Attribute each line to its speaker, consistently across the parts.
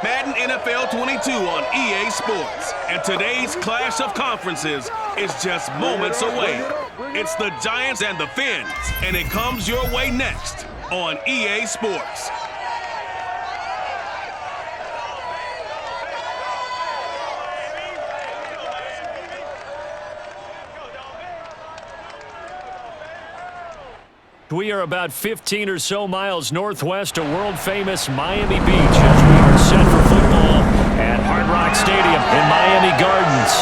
Speaker 1: Madden NFL 22 on EA Sports. And today's clash of conferences is just moments away. It's the Giants and the Fins, and it comes your way next on EA Sports.
Speaker 2: We are about 15 or so miles northwest of world-famous Miami Beach as we are set for football at Hard Rock Stadium in Miami Gardens.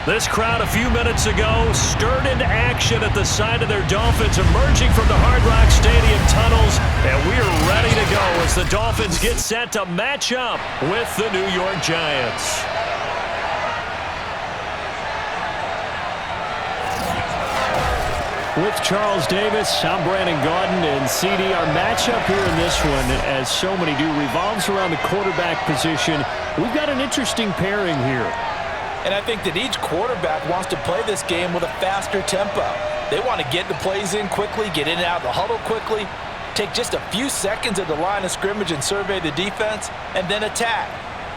Speaker 2: This crowd a few minutes ago stirred into action at the side of their Dolphins emerging from the Hard Rock Stadium tunnels, and we are ready to go as the Dolphins get set to match up with the New York Giants. With Charles Davis, I'm Brandon Gaudin, and CD, our matchup here in this one, as so many do, revolves around the quarterback position. We've got an interesting pairing here.
Speaker 3: And I think that each quarterback wants to play this game with a faster tempo. They want to get the plays in quickly, get in and out of the huddle quickly, take just a few seconds at the line of scrimmage and survey the defense, and then attack.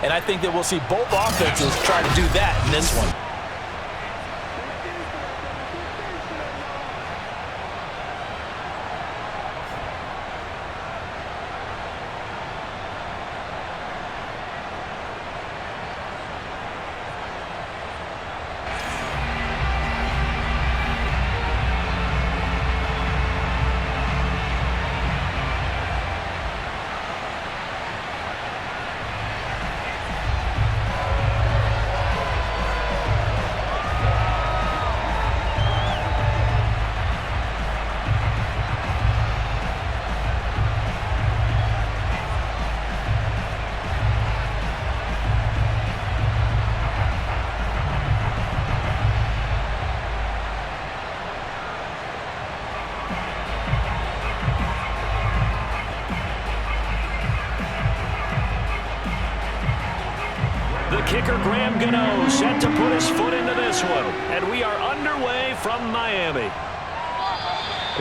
Speaker 3: And I think that we'll see both offenses try to do that in this one.
Speaker 2: Kicker Graham Gano set to put his foot into this one. And we are underway from Miami.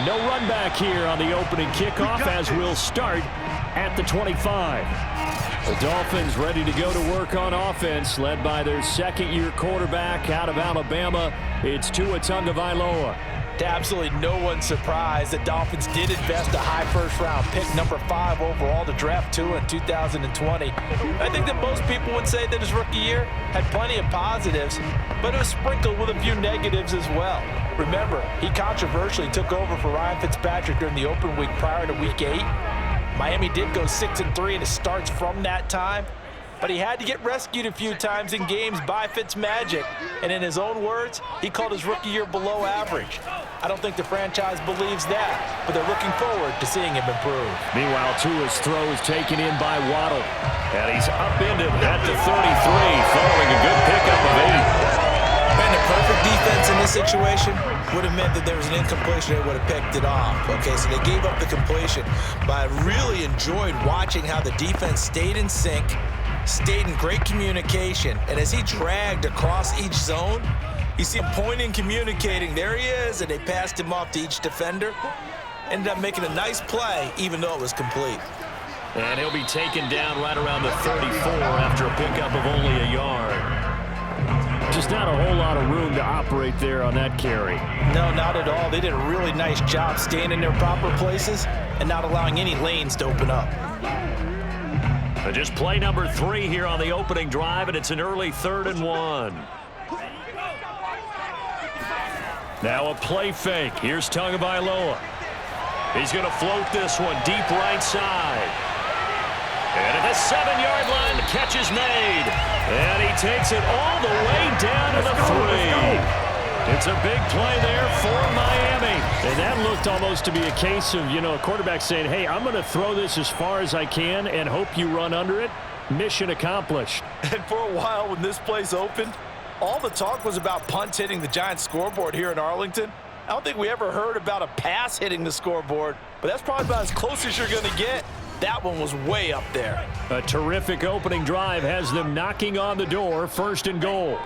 Speaker 2: No run back here on the opening kickoff as we'll start at the 25. The Dolphins ready to go to work on offense, led by their second-year quarterback out of Alabama. It's Tua Tagovailoa.
Speaker 3: To absolutely no one's surprise, the Dolphins did invest a high first-round pick, number 5 overall, to draft Tua in 2020. I think that most people would say that his rookie year had plenty of positives, but it was sprinkled with a few negatives as well. Remember, he controversially took over for Ryan Fitzpatrick during the open week prior to Week 8. Miami did go 6-3 in his starts from that time, but he had to get rescued a few times in games by Fitzmagic, and in his own words, he called his rookie year below average. I don't think the franchise believes that, but they're looking forward to seeing him improve.
Speaker 2: Meanwhile, Tua's throw is taken in by Waddle, and he's upended at the 33, following a good pickup of 8.
Speaker 3: And the perfect defense in this situation would have meant that there was an incompletion. They would have picked it off. Okay, so they gave up the completion, but I really enjoyed watching how the defense stayed in sync, stayed in great communication, and as he dragged across each zone, you see him pointing, communicating, there he is, and they passed him off to each defender. Ended up making a nice play, even though it was complete.
Speaker 2: And he'll be taken down right around the 34 after a pickup of only a yard. Just not a whole lot of room to operate there on that carry.
Speaker 3: No, not at all. They did a really nice job staying in their proper places and not allowing any lanes to open up.
Speaker 2: Just play number 3 here on the opening drive, and it's an early 3rd and 1. Now a play fake. Here's Tagovailoa. He's going to float this one deep right side. And at the 7-yard line, the catch is made. And he takes it all the way down to the 3. It's a big play there for Miami. And that looked almost to be a case of, a quarterback saying, hey, I'm going to throw this as far as I can and hope you run under it. Mission accomplished.
Speaker 3: And for a while when this place opened, all the talk was about punts hitting the Giants scoreboard here in Arlington. I don't think we ever heard about a pass hitting the scoreboard, but that's probably about as close as you're going to get. That one was way up there.
Speaker 2: A terrific opening drive has them knocking on the door, 1st and goal.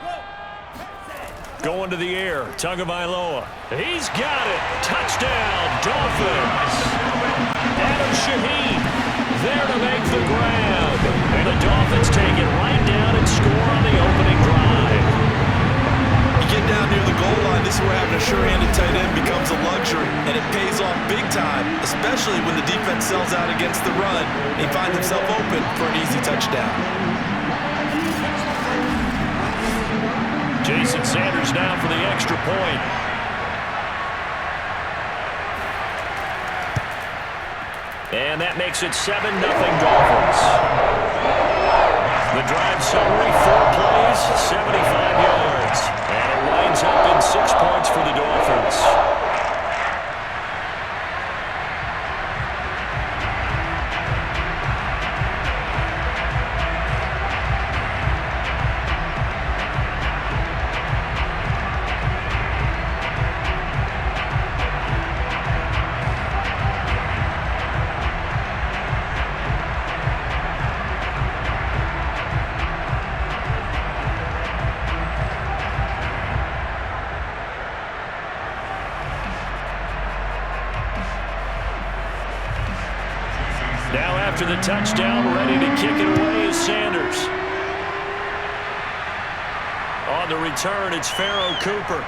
Speaker 2: Going to the air, Tagovailoa. He's got it. Touchdown, Dolphins. Adam Shaheen there to make the grab. And the Dolphins take
Speaker 3: touchdown.
Speaker 2: Jason Sanders now for the extra point. And that makes it 7-0 Dolphins. The drive summary, 4 plays, 75 yards. And it winds up in 6 points for the Dolphins. Now after the touchdown, ready to kick it away is Sanders. On the return, it's Pharaoh Cooper.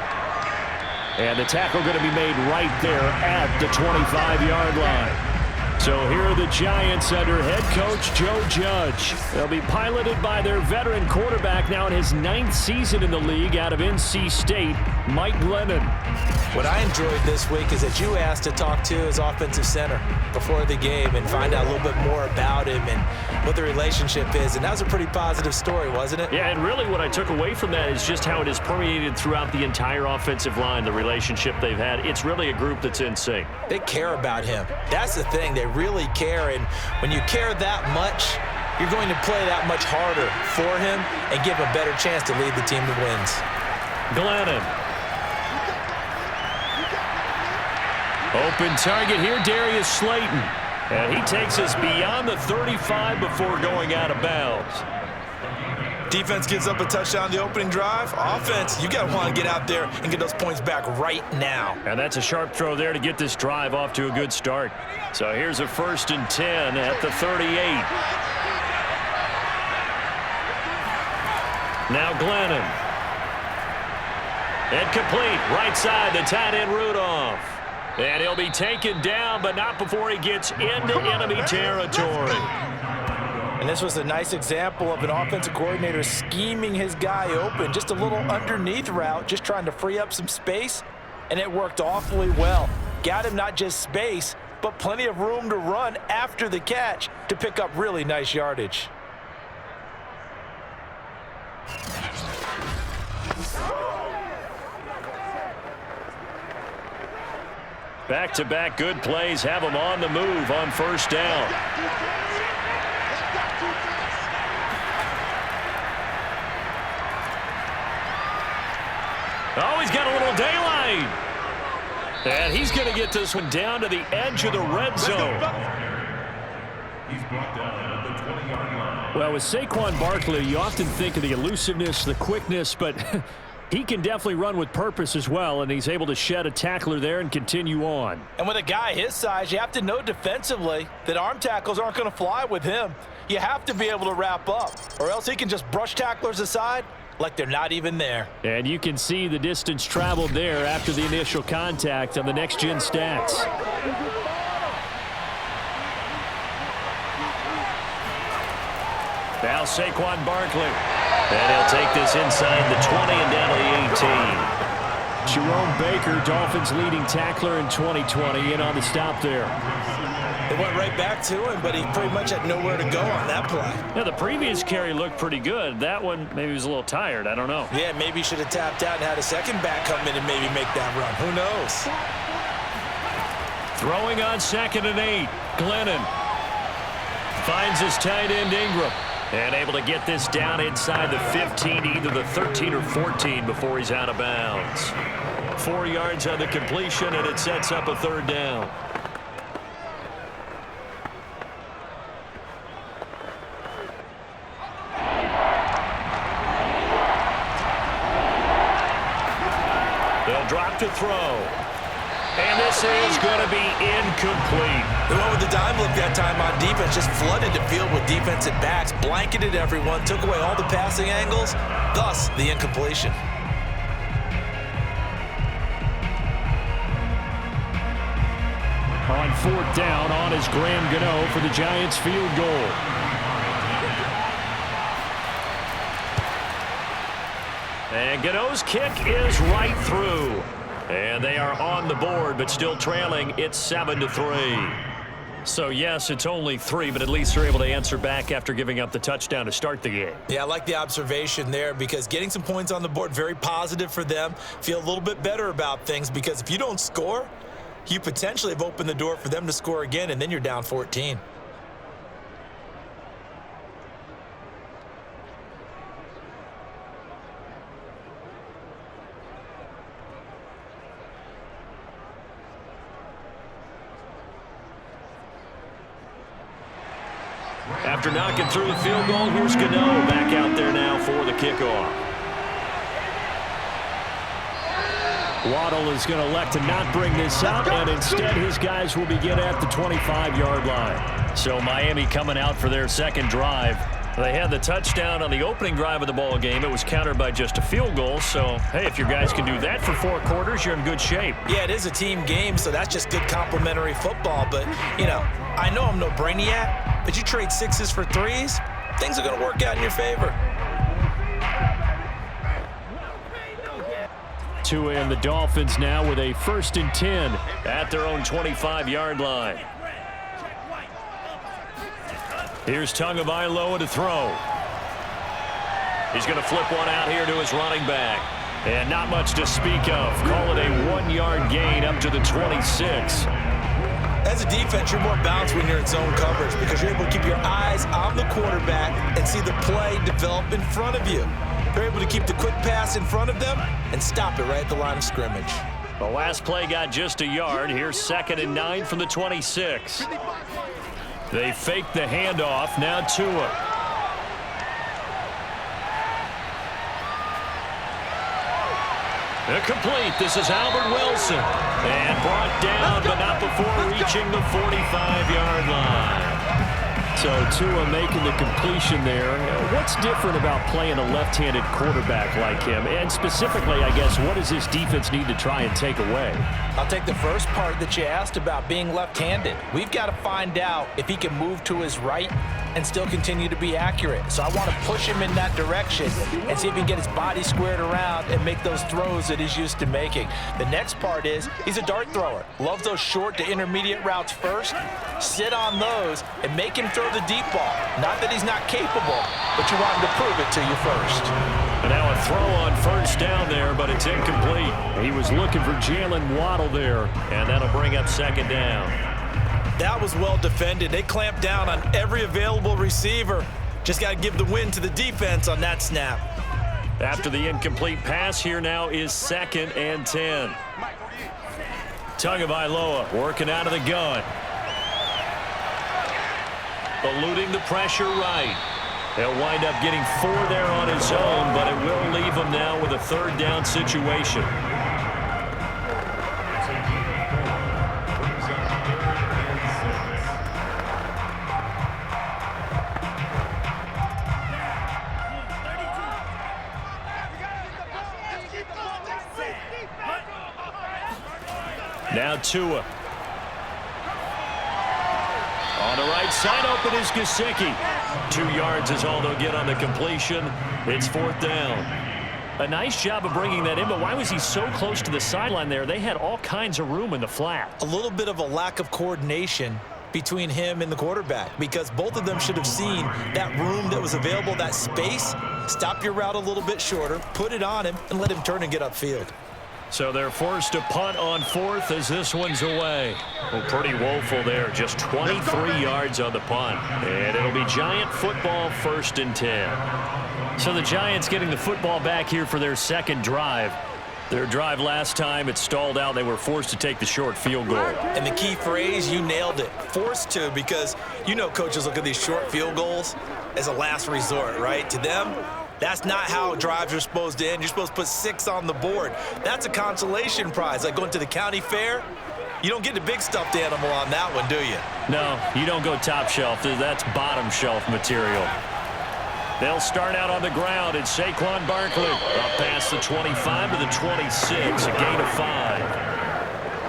Speaker 2: And the tackle going to be made right there at the 25-yard line. So here are the Giants under head coach Joe Judge. They'll be piloted by their veteran quarterback now in his 9th season in the league out of NC State, Mike Glennon.
Speaker 3: What I enjoyed this week is that you asked to talk to his offensive center before the game and find out a little bit more about him and what the relationship is. And that was a pretty positive story, wasn't it?
Speaker 2: Yeah, and really what I took away from that is just how it has permeated throughout the entire offensive line, the relationship they've had. It's really a group that's in sync.
Speaker 3: They care about him. That's the thing. They really care. And when you care that much, you're going to play that much harder for him and give a better chance to lead the team to wins.
Speaker 2: Glennon. Open target here, Darius Slayton. And he takes us beyond the 35 before going out of bounds.
Speaker 3: Defense gives up a touchdown on the opening drive. Offense, you got to want to get out there and get those points back right now.
Speaker 2: And that's a sharp throw there to get this drive off to a good start. So here's a 1st and 10 at the 38. Now Glennon. Incomplete. Right side, the tight end Rudolph. And he'll be taken down, but not before he gets into enemy territory.
Speaker 3: And this was a nice example of an offensive coordinator scheming his guy open. Just a little underneath route, just trying to free up some space, and it worked awfully well. Got him not just space, but plenty of room to run after the catch to pick up really nice yardage.
Speaker 2: Back-to-back good plays have him on the move on 1st down. Oh, he's got a little daylight. And he's going to get this one down to the edge of the red zone.
Speaker 4: He's brought down at the 20-yard line.
Speaker 2: Well, with Saquon Barkley, you often think of the elusiveness, the quickness, but he can definitely run with purpose as well, and he's able to shed a tackler there and continue on.
Speaker 3: And with a guy his size, you have to know defensively that arm tackles aren't going to fly with him. You have to be able to wrap up, or else he can just brush tacklers aside like they're not even there.
Speaker 2: And you can see the distance traveled there after the initial contact on the next-gen stats. Now Saquon Barkley. And he'll take this inside the 20 and down to the 18. Jerome Baker, Dolphins leading tackler in 2020, in on the stop there.
Speaker 3: They went right back to him, but he pretty much had nowhere to go on that play.
Speaker 2: Yeah, the previous carry looked pretty good. That one, maybe he was a little tired. I don't know.
Speaker 3: Yeah, maybe he should have tapped out and had a second back come in and maybe make that run. Who knows?
Speaker 2: Throwing on 2nd and 8. Glennon finds his tight end Ingram. And able to get this down inside the 15, either the 13 or 14 before he's out of bounds. 4 yards on the completion, and it sets up a 3rd down. They'll drop to throw. And this is going to be incomplete.
Speaker 3: They went with the dime look that time on defense, just flooded the field with defensive backs, blanketed everyone, took away all the passing angles, thus the incompletion.
Speaker 2: On 4th down, on is Graham Gano for the Giants field goal. And Gano's kick is right through. And they are on the board, but still trailing. It's 7-3. So, yes, it's only 3, but at least they're able to answer back after giving up the touchdown to start the game.
Speaker 3: Yeah, I like the observation there because getting some points on the board, very positive for them. Feel a little bit better about things because if you don't score, you potentially have opened the door for them to score again, and then you're down 14.
Speaker 2: After knocking through the field goal, here's Gano back out there now for the kickoff. Waddle is going to elect to not bring this out, and instead his guys will begin at the 25-yard line. So Miami coming out for their second drive. They had the touchdown on the opening drive of the ball game. It was countered by just a field goal. So, hey, if your guys can do that for 4 quarters, you're in good shape.
Speaker 3: Yeah, it is a team game, so that's just good complementary football. But, you know, I know I'm no brainiac, but you trade 6s for 3s, things are going to work out in your favor.
Speaker 2: Tua and the Dolphins now with a 1st and 10 at their own 25-yard line. Here's Tagovailoa to throw. He's going to flip one out here to his running back. And not much to speak of. Call it a 1-yard gain up to the 26.
Speaker 3: As a defense, you're more balanced when you're in zone coverage because you're able to keep your eyes on the quarterback and see the play develop in front of you. They're able to keep the quick pass in front of them and stop it right at the line of scrimmage.
Speaker 2: The last play got just a yard. Here's 2nd and 9 from the 26. They fake the handoff. Now Tua. Complete. This is Albert Wilson. And brought down, but not before reaching the 45-yard line. So Tua making the completion there. What's different about playing a left-handed quarterback like him? And specifically, I guess, what does this defense need to try and take away?
Speaker 3: I'll take the first part that you asked about being left-handed. We've got to find out if he can move to his right and still continue to be accurate. So I want to push him in that direction and see if he can get his body squared around and make those throws that he's used to making. The next part is he's a dart thrower. Loves those short to intermediate routes first. Sit on those and make him throw the deep ball. Not that he's not capable, but you want him to prove it to you first.
Speaker 2: And now a throw on 1st down there, but it's incomplete. He was looking for Jalen Waddle there, and that'll bring up 2nd down.
Speaker 3: That was well defended. They clamped down on every available receiver. Just got to give the win to the defense on that snap.
Speaker 2: After the incomplete pass, here now is 2nd and 10. Tagovailoa working out of the gun. Eluding the pressure right. He'll wind up getting 4 there on his own, but it will leave him now with a 3rd down situation. Now Tua. On the right side, open is Gesicki. 2 yards is all they'll get on the completion. It's 4th down. A nice job of bringing that in, but why was he so close to the sideline there? They had all kinds of room in the flat.
Speaker 3: A little bit of a lack of coordination between him and the quarterback because both of them should have seen that room that was available, that space. Stop your route a little bit shorter, put it on him, and let him turn and get upfield.
Speaker 2: So they're forced to punt on 4th as this one's away. Well, pretty woeful there. Just 23 yards on the punt. And it'll be Giant football 1st and 10. So the Giants getting the football back here for their 2nd drive. Their drive last time, it stalled out. They were forced to take the short field goal.
Speaker 3: And the key phrase, you nailed it. Forced to, because you know coaches look at these short field goals as a last resort, right? To them, that's not how drives are supposed to end. You're supposed to put 6 on the board. That's a consolation prize. Like going to the county fair, you don't get the big stuffed animal on that one, do you?
Speaker 2: No, you don't go top shelf. That's bottom shelf material. They'll start out on the ground. It's Saquon Barkley. Up past the 25 to the 26, a gain of 5.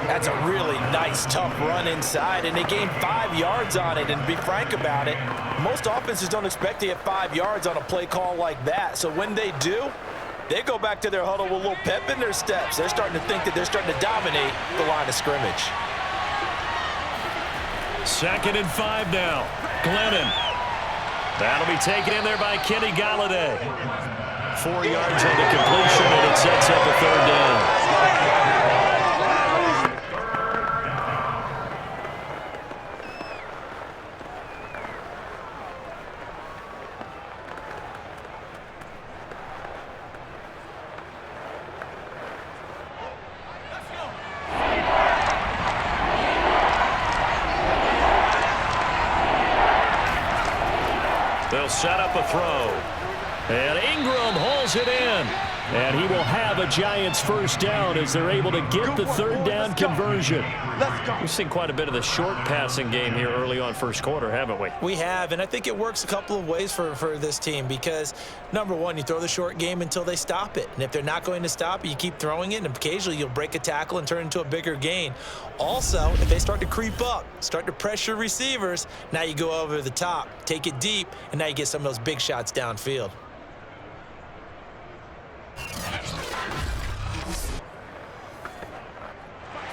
Speaker 3: That's a really nice, tough run inside, and they gained 5 yards on it. And to be frank about it, most offenses don't expect to get 5 yards on a play call like that. So when they do, They go back to their huddle with a little pep in their steps. They're starting to think that they're starting to dominate the line of scrimmage.
Speaker 2: 2nd and 5 now. Glennon. That'll be taken in there by Kenny Galladay. 4 yards on the completion, and it sets up a 3rd down. They'll set up a throw. And Ingram hauls it in. And he will have a Giants 1st down as they're able to get the 3rd down conversion. We've seen quite a bit of the short passing game here early on 1st quarter, haven't we?
Speaker 3: We have, and I think it works a couple of ways for this team because, number one, you throw the short game until they stop it. And if they're not going to stop it, you keep throwing it, and occasionally you'll break a tackle and turn it into a bigger gain. Also, if they start to creep up, start to pressure receivers, now you go over the top, take it deep, and now you get some of those big shots downfield.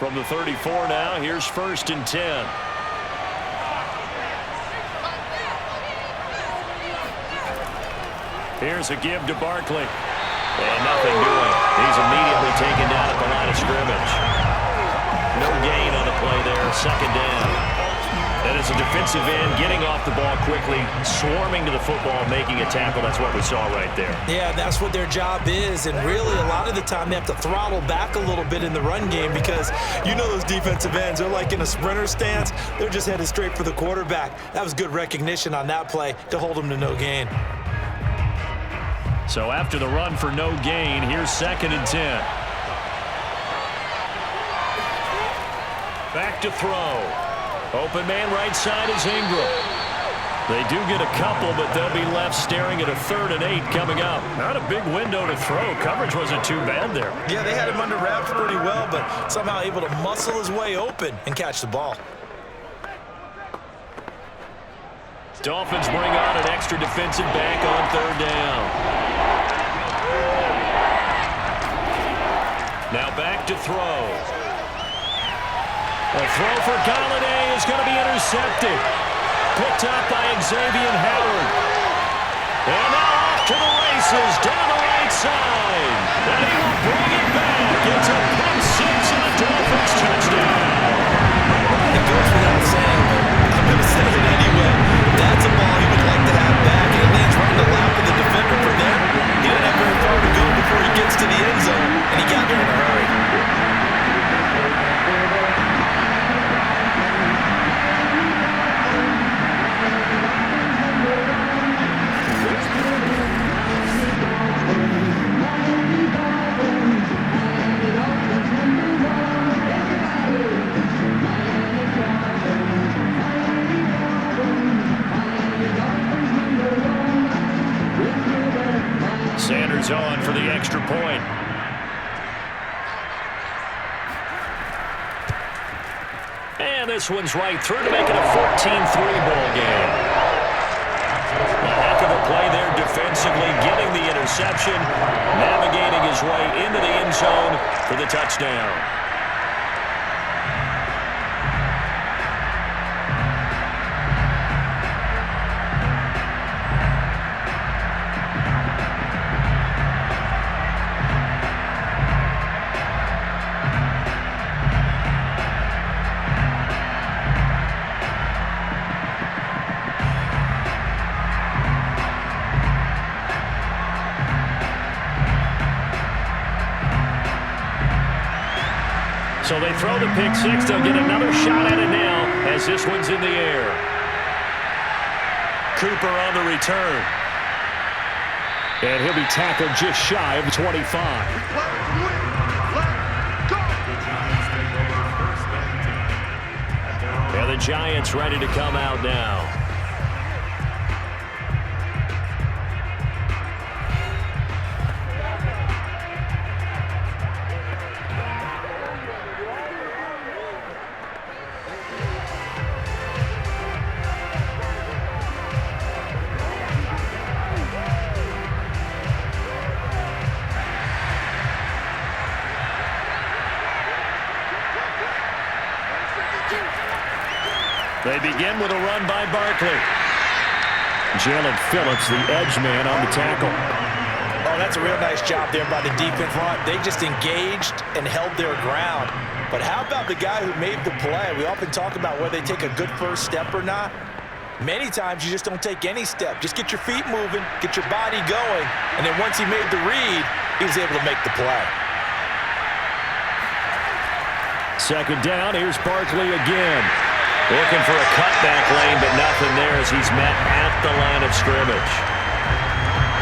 Speaker 2: From the 34 now, here's 1st and 10. Here's a give to Barkley. And nothing doing. He's immediately taken down at the line of scrimmage. No gain on the play there, 2nd down. And as a defensive end, getting off the ball quickly, swarming to the football, making a tackle. That's what we saw right there.
Speaker 3: Yeah, that's what their job is. And really, a lot of the time, they have to throttle back a little bit in the run game because you know those defensive ends, they're like in a sprinter stance. They're just headed straight for the quarterback. That was good recognition on that play to hold them to no gain.
Speaker 2: So after the run for no gain, here's 2nd and 10. Back to throw. Open man right side is Ingram. They do get a couple, but they'll be left staring at a 3rd and 8 coming up. Not a big window to throw. Coverage wasn't too bad there.
Speaker 3: Yeah, they had him under wraps pretty well, but somehow able to muscle his way open and catch the ball.
Speaker 2: Dolphins bring on an extra defensive back on 3rd down. Now back to throw. A throw for Galladay is going to be intercepted. Picked up by Xavier Howard. And now off to the races down the right side. And he will bring it back. It's a pick 6 and a Dolphins touchdown.
Speaker 3: It goes without saying, but I'm going to say it anyway. That's a ball he would like to have back, and it lands right in the lap of the defender from there. He didn't have very far to go before he gets to the end zone, and he got there in a hurry.
Speaker 2: Sanders on for the extra point. And this one's right through to make it a 14-3 ball game. A heck of a play there defensively, getting the interception, navigating his way into the end zone for the touchdown. So they throw the pick 6. They'll get another shot at it now as this one's in the air. Cooper on the return. And he'll be tackled just shy of the 25. And the Giants ready to come out now. begin with a run by Barkley. Jalen Phillips, the edge man on the tackle.
Speaker 3: Oh, that's a real nice job there by the defense front. They just engaged and held their ground. But how about the guy who made the play? We often talk about whether they take a good first step or not. Many times you just don't take any step. Just get your feet moving, get your body going, and then once he made the read, he was able to make the play.
Speaker 2: Second down, here's Barkley again. Looking for a cutback lane, but nothing there as he's met at the line of scrimmage.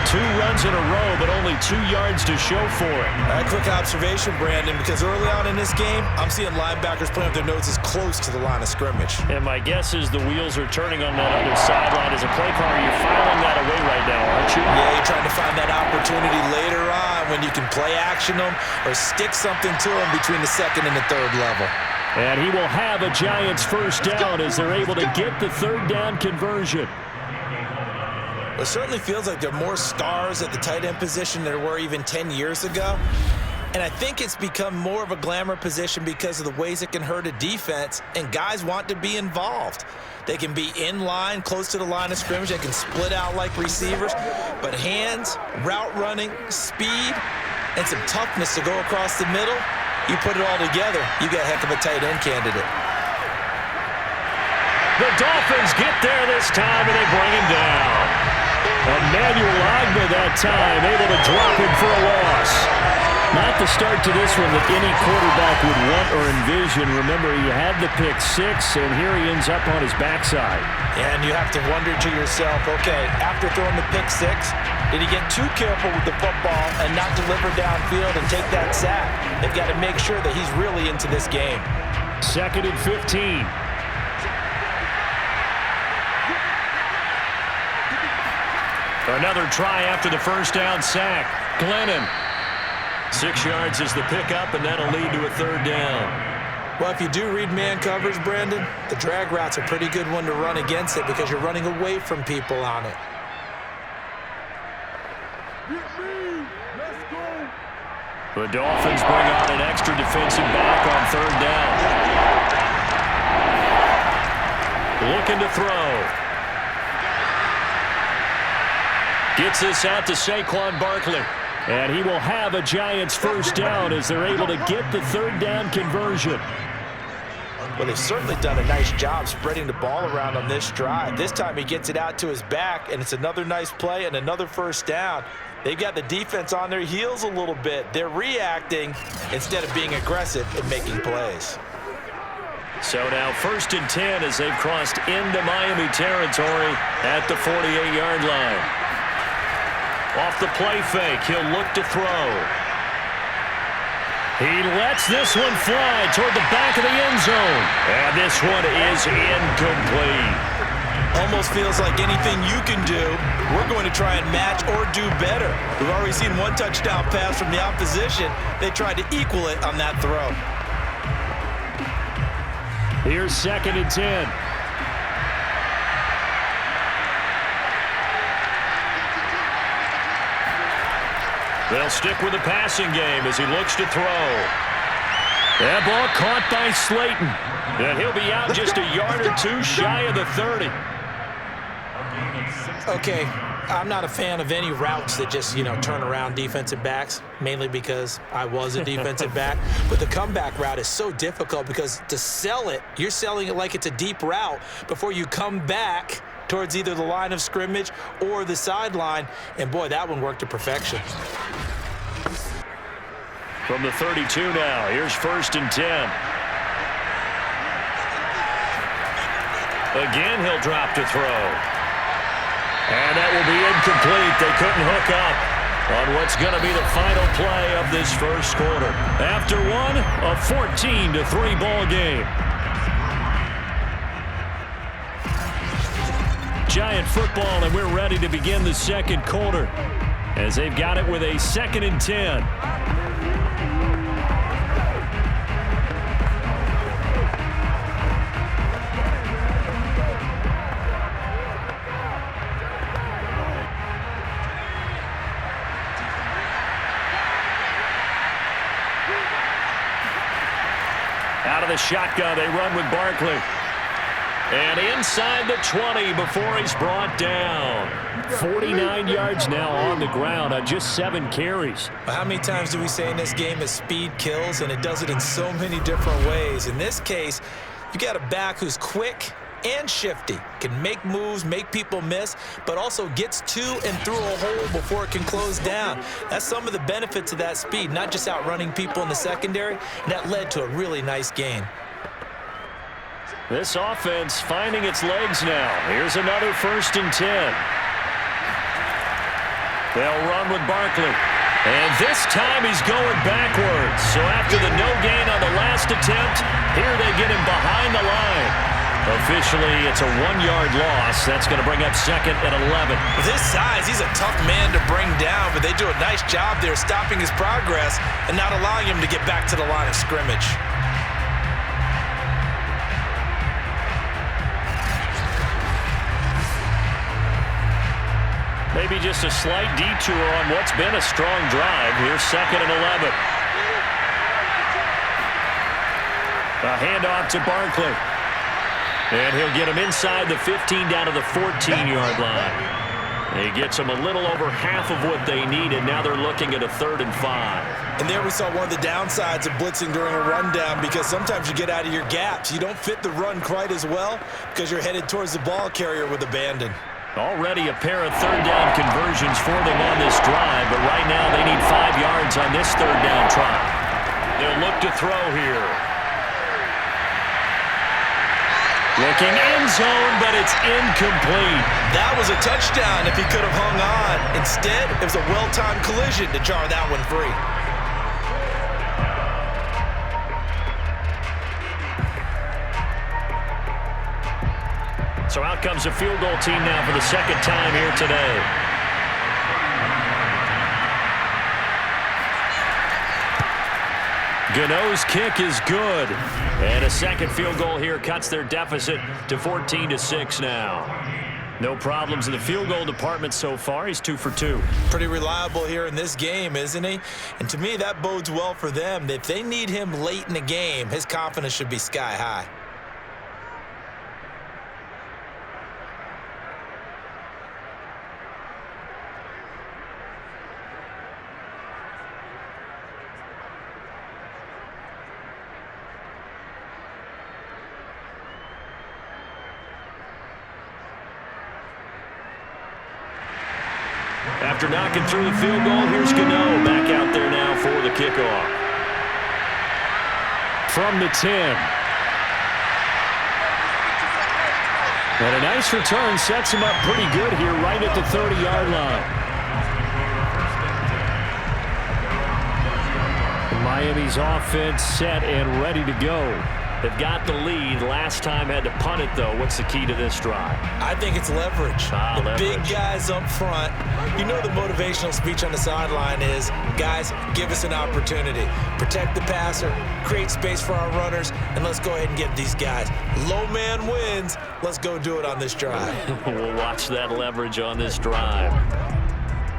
Speaker 2: 2 runs in a row, but only 2 yards to show for it.
Speaker 3: A quick observation, Brandon, because early on in this game, I'm seeing linebackers putting up their noses close to the line of scrimmage.
Speaker 2: And my guess is the wheels are turning on that other sideline. As a play caller, you're filing that away right now, aren't you?
Speaker 3: Yeah, you're trying to find that opportunity later on when you can play action them or stick something to them between the second and the third level.
Speaker 2: And he will have a Giants first down as they're able to get the third down conversion.
Speaker 3: It certainly feels like there are more stars at the tight end position than there were even 10 years ago. And I think it's become more of a glamour position because of the ways it can hurt a defense, and guys want to be involved. They can be in line, close to the line of scrimmage. They can split out like receivers. But hands, route running, speed, and some toughness to go across the middle, you put it all together, you got a heck of a tight end candidate.
Speaker 2: The Dolphins get there this time, and they bring him down. Emmanuel Ogbah that time, able to drop him for a loss. Not the start to this one that any quarterback would want or envision. Remember, he had the pick 6, and here he ends up on his backside.
Speaker 3: And you have to wonder to yourself, okay, after throwing the pick 6, did he get too careful with the football and not deliver downfield and take that sack? They've got to make sure that he's really into this game.
Speaker 2: 2nd and 15. Another try after the first down sack. Glennon. 6 yards is the pickup, and that'll lead to a third down.
Speaker 3: Well, if you do read man coverage, Brandon, the drag route's a pretty good one to run against it because you're running away from people on it.
Speaker 2: The Dolphins bring on an extra defensive back on third down. Looking to throw. Gets this out to Saquon Barkley. And he will have a Giants first down as they're able to get the third down conversion.
Speaker 3: Well, they've certainly done a nice job spreading the ball around on this drive. This time he gets it out to his back, and it's another nice play and another first down. They've got the defense on their heels a little bit. They're reacting instead of being aggressive and making plays.
Speaker 2: So now 1st and 10 as they've crossed into Miami territory at the 48-yard line. Off the play fake, he'll look to throw. He lets this one fly toward the back of the end zone. And this one is incomplete.
Speaker 3: Almost feels like anything you can do, we're going to try and match or do better. We've already seen one touchdown pass from the opposition. They tried to equal it on that throw.
Speaker 2: Here's 2nd and 10. They'll stick with the passing game as he looks to throw. That ball caught by Slayton. And he'll be out just a yard or 2 shy of the 30.
Speaker 3: Okay, I'm not a fan of any routes that just, turn around defensive backs, mainly because I was a defensive back. But the comeback route is so difficult because to sell it, you're selling it like it's a deep route before you come back towards either the line of scrimmage or the sideline. And, boy, that one worked to perfection.
Speaker 2: From the 32 now, here's 1st and 10. Again, he'll drop to throw. And that will be incomplete. They couldn't hook up on what's going to be the final play of this first quarter. After one, a 14-3 ball game. Giant football, and we're ready to begin the second quarter as they've got it with a 2nd and 10. Out of the shotgun, they run with Barkley. And inside the 20 before he's brought down. 49 yards now on the ground on just 7 carries.
Speaker 3: How many times do we say in this game that speed kills, and it does it in so many different ways? In this case, you got a back who's quick and shifty, can make moves, make people miss, but also gets to and through a hole before it can close down. That's some of the benefits of that speed, not just outrunning people in the secondary, and that led to a really nice gain.
Speaker 2: This offense finding its legs now. Here's another 1st and 10. They'll run with Barkley. And this time he's going backwards. So after the no gain on the last attempt, here they get him behind the line. Officially, it's a 1-yard loss. That's going to bring up 2nd and 11.
Speaker 3: With his size, he's a tough man to bring down, but they do a nice job there stopping his progress and not allowing him to get back to the line of scrimmage.
Speaker 2: Maybe just a slight detour on what's been a strong drive. Here's 2nd and 11. A handoff to Barkley. And he'll get him inside the 15 down to the 14-yard line. He gets them a little over half of what they needed. Now they're looking at a 3rd and 5.
Speaker 3: And there we saw one of the downsides of blitzing during a rundown, because sometimes you get out of your gaps. You don't fit the run quite as well because you're headed towards the ball carrier with abandon.
Speaker 2: Already a pair of 3rd down conversions for them on this drive, but right now they need 5 yards on this 3rd down try. They'll look to throw here. Looking end zone, but it's incomplete.
Speaker 3: That was a touchdown if he could have hung on. Instead, it was a well-timed collision to jar that one free.
Speaker 2: So out comes a field goal team now for the 2nd time here today. Gano's kick is good. And a 2nd field goal here cuts their deficit to 14-6 now. No problems in the field goal department so far. He's 2 for 2.
Speaker 3: Pretty reliable here in this game, isn't he? And to me, that bodes well for them. If they need him late in the game, his confidence should be sky high.
Speaker 2: After knocking through the field goal, here's Gano back out there now for the kickoff. From the 10. And a nice return sets him up pretty good here right at the 30-yard line. Miami's offense set and ready to go. They've got the lead. Last time had to punt it, though. What's the key to this drive?
Speaker 3: I think it's leverage. The big guys up front. You know the motivational speech on the sideline is, guys, give us an opportunity. Protect the passer, create space for our runners, and let's go ahead and get these guys. Low man wins. Let's go do it on this drive.
Speaker 2: We'll watch that leverage on this drive.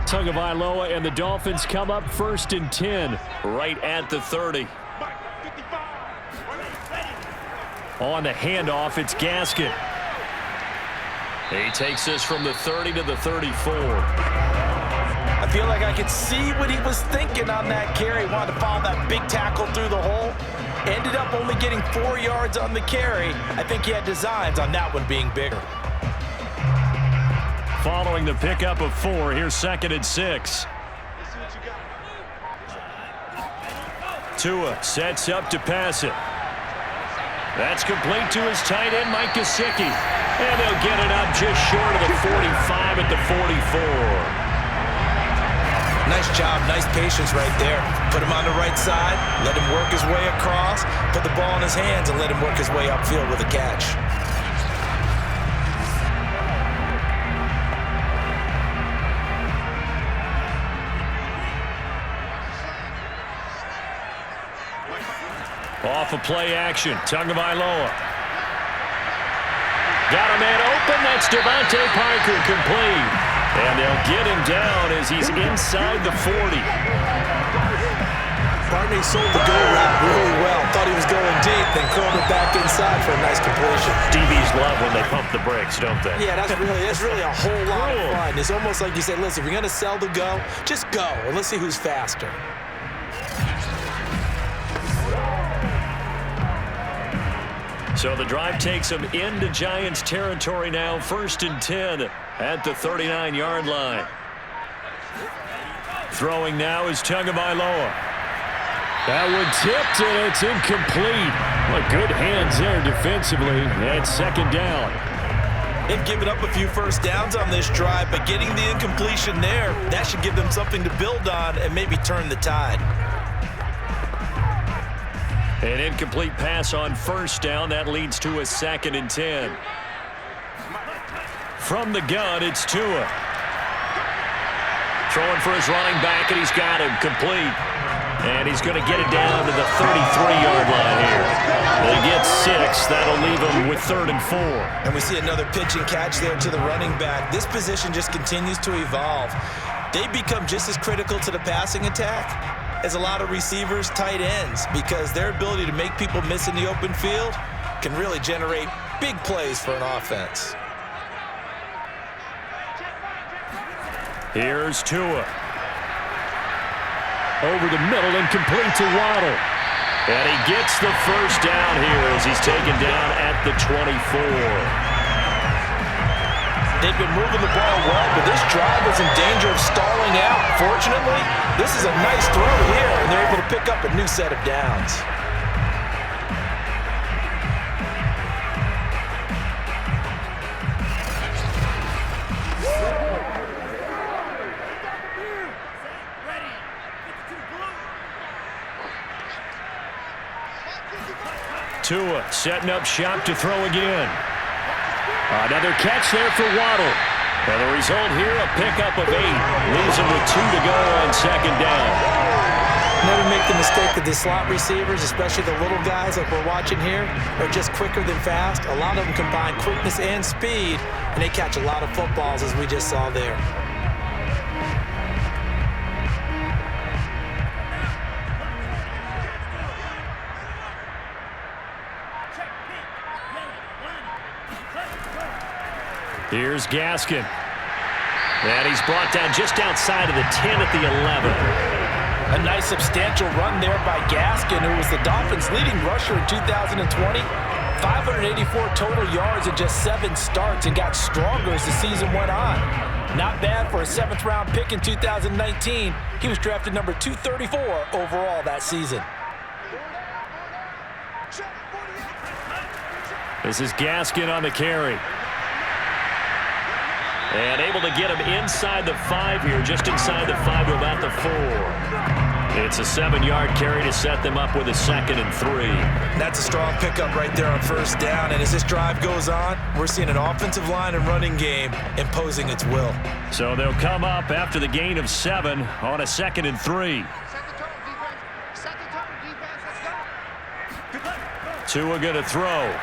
Speaker 2: Tagovailoa and the Dolphins come up 1st and 10 right at the 30. On the handoff, it's Gaskin. He takes this from the 30 to the 34.
Speaker 3: I feel like I could see what he was thinking on that carry. Wanted to follow that big tackle through the hole. Ended up only getting 4 yards on the carry. I think he had designs on that one being bigger.
Speaker 2: Following the pickup of 4, here's 2nd and 6. Tua sets up to pass it. That's complete to his tight end, Mike Gesicki. And they'll get it up just short of the 45 at the 44.
Speaker 3: Nice job, nice patience right there. Put him on the right side, let him work his way across, put the ball in his hands, and let him work his way upfield with a catch.
Speaker 2: Off of play action, Tagovailoa. Got a man open, that's Devontae Parker, complete. And they'll get him down as he's inside the 40.
Speaker 3: Barney sold the go route really well. Thought he was going deep. then curled it back inside for a nice completion.
Speaker 2: DBs love when they pump the brakes, don't they?
Speaker 3: Yeah, that's really a whole lot of fun. It's almost like you say, listen, if you're going to sell the go, just go, and let's see who's faster.
Speaker 2: So the drive takes them into Giants territory now, 1st and 10 at the 39-yard line. Throwing now is Tagovailoa.
Speaker 5: That one tipped, and it's incomplete. Well, good hands there defensively at 2nd down.
Speaker 3: They've given up a few first downs on this drive, but getting the incompletion there, that should give them something to build on and maybe turn the tide.
Speaker 2: An incomplete pass on 1st down. That leads to a 2nd and 10. From the gun, it's Tua. Throwing for his running back, and he's got him complete. And he's going to get it down to the 33-yard line here. They get 6. That'll leave them with 3rd and 4.
Speaker 3: And we see another pitch and catch there to the running back. This position just continues to evolve. They become just as critical to the passing attack as a lot of receivers, tight ends, because their ability to make people miss in the open field can really generate big plays for an offense.
Speaker 2: Here's Tua.
Speaker 5: Over the middle and complete to Waddle.
Speaker 2: And he gets the 1st down here as he's taken down at the 24.
Speaker 3: They've been moving the ball well, but this drive is in danger of stalling out. Fortunately, this is a nice throw here, and they're able to pick up a new set of downs.
Speaker 2: Tua setting up shop to throw again.
Speaker 5: Another catch there for Waddle.
Speaker 2: And the result here, a pickup of 8. Leaves him with 2 to go on 2nd down.
Speaker 3: Never make the mistake that the slot receivers, especially the little guys like we're watching here, are just quicker than fast. A lot of them combine quickness and speed, and they catch a lot of footballs, as we just saw there.
Speaker 2: Here's Gaskin. And he's brought down just outside of the 10 at the 11.
Speaker 3: A nice substantial run there by Gaskin, who was the Dolphins' leading rusher in 2020. 584 total yards in just 7 starts and got stronger as the season went on. Not bad for a 7th-round pick in 2019. He was drafted number 234 overall that season.
Speaker 2: This is Gaskin on the carry. And able to get him inside the 5 here, just inside the 5 to about the 4. It's a 7-yard carry to set them up with a 2nd and 3.
Speaker 3: That's a strong pickup right there on 1st down. And as this drive goes on, we're seeing an offensive line and running game imposing its will.
Speaker 2: So they'll come up after the gain of 7 on a 2nd and 3. Tua going to throw.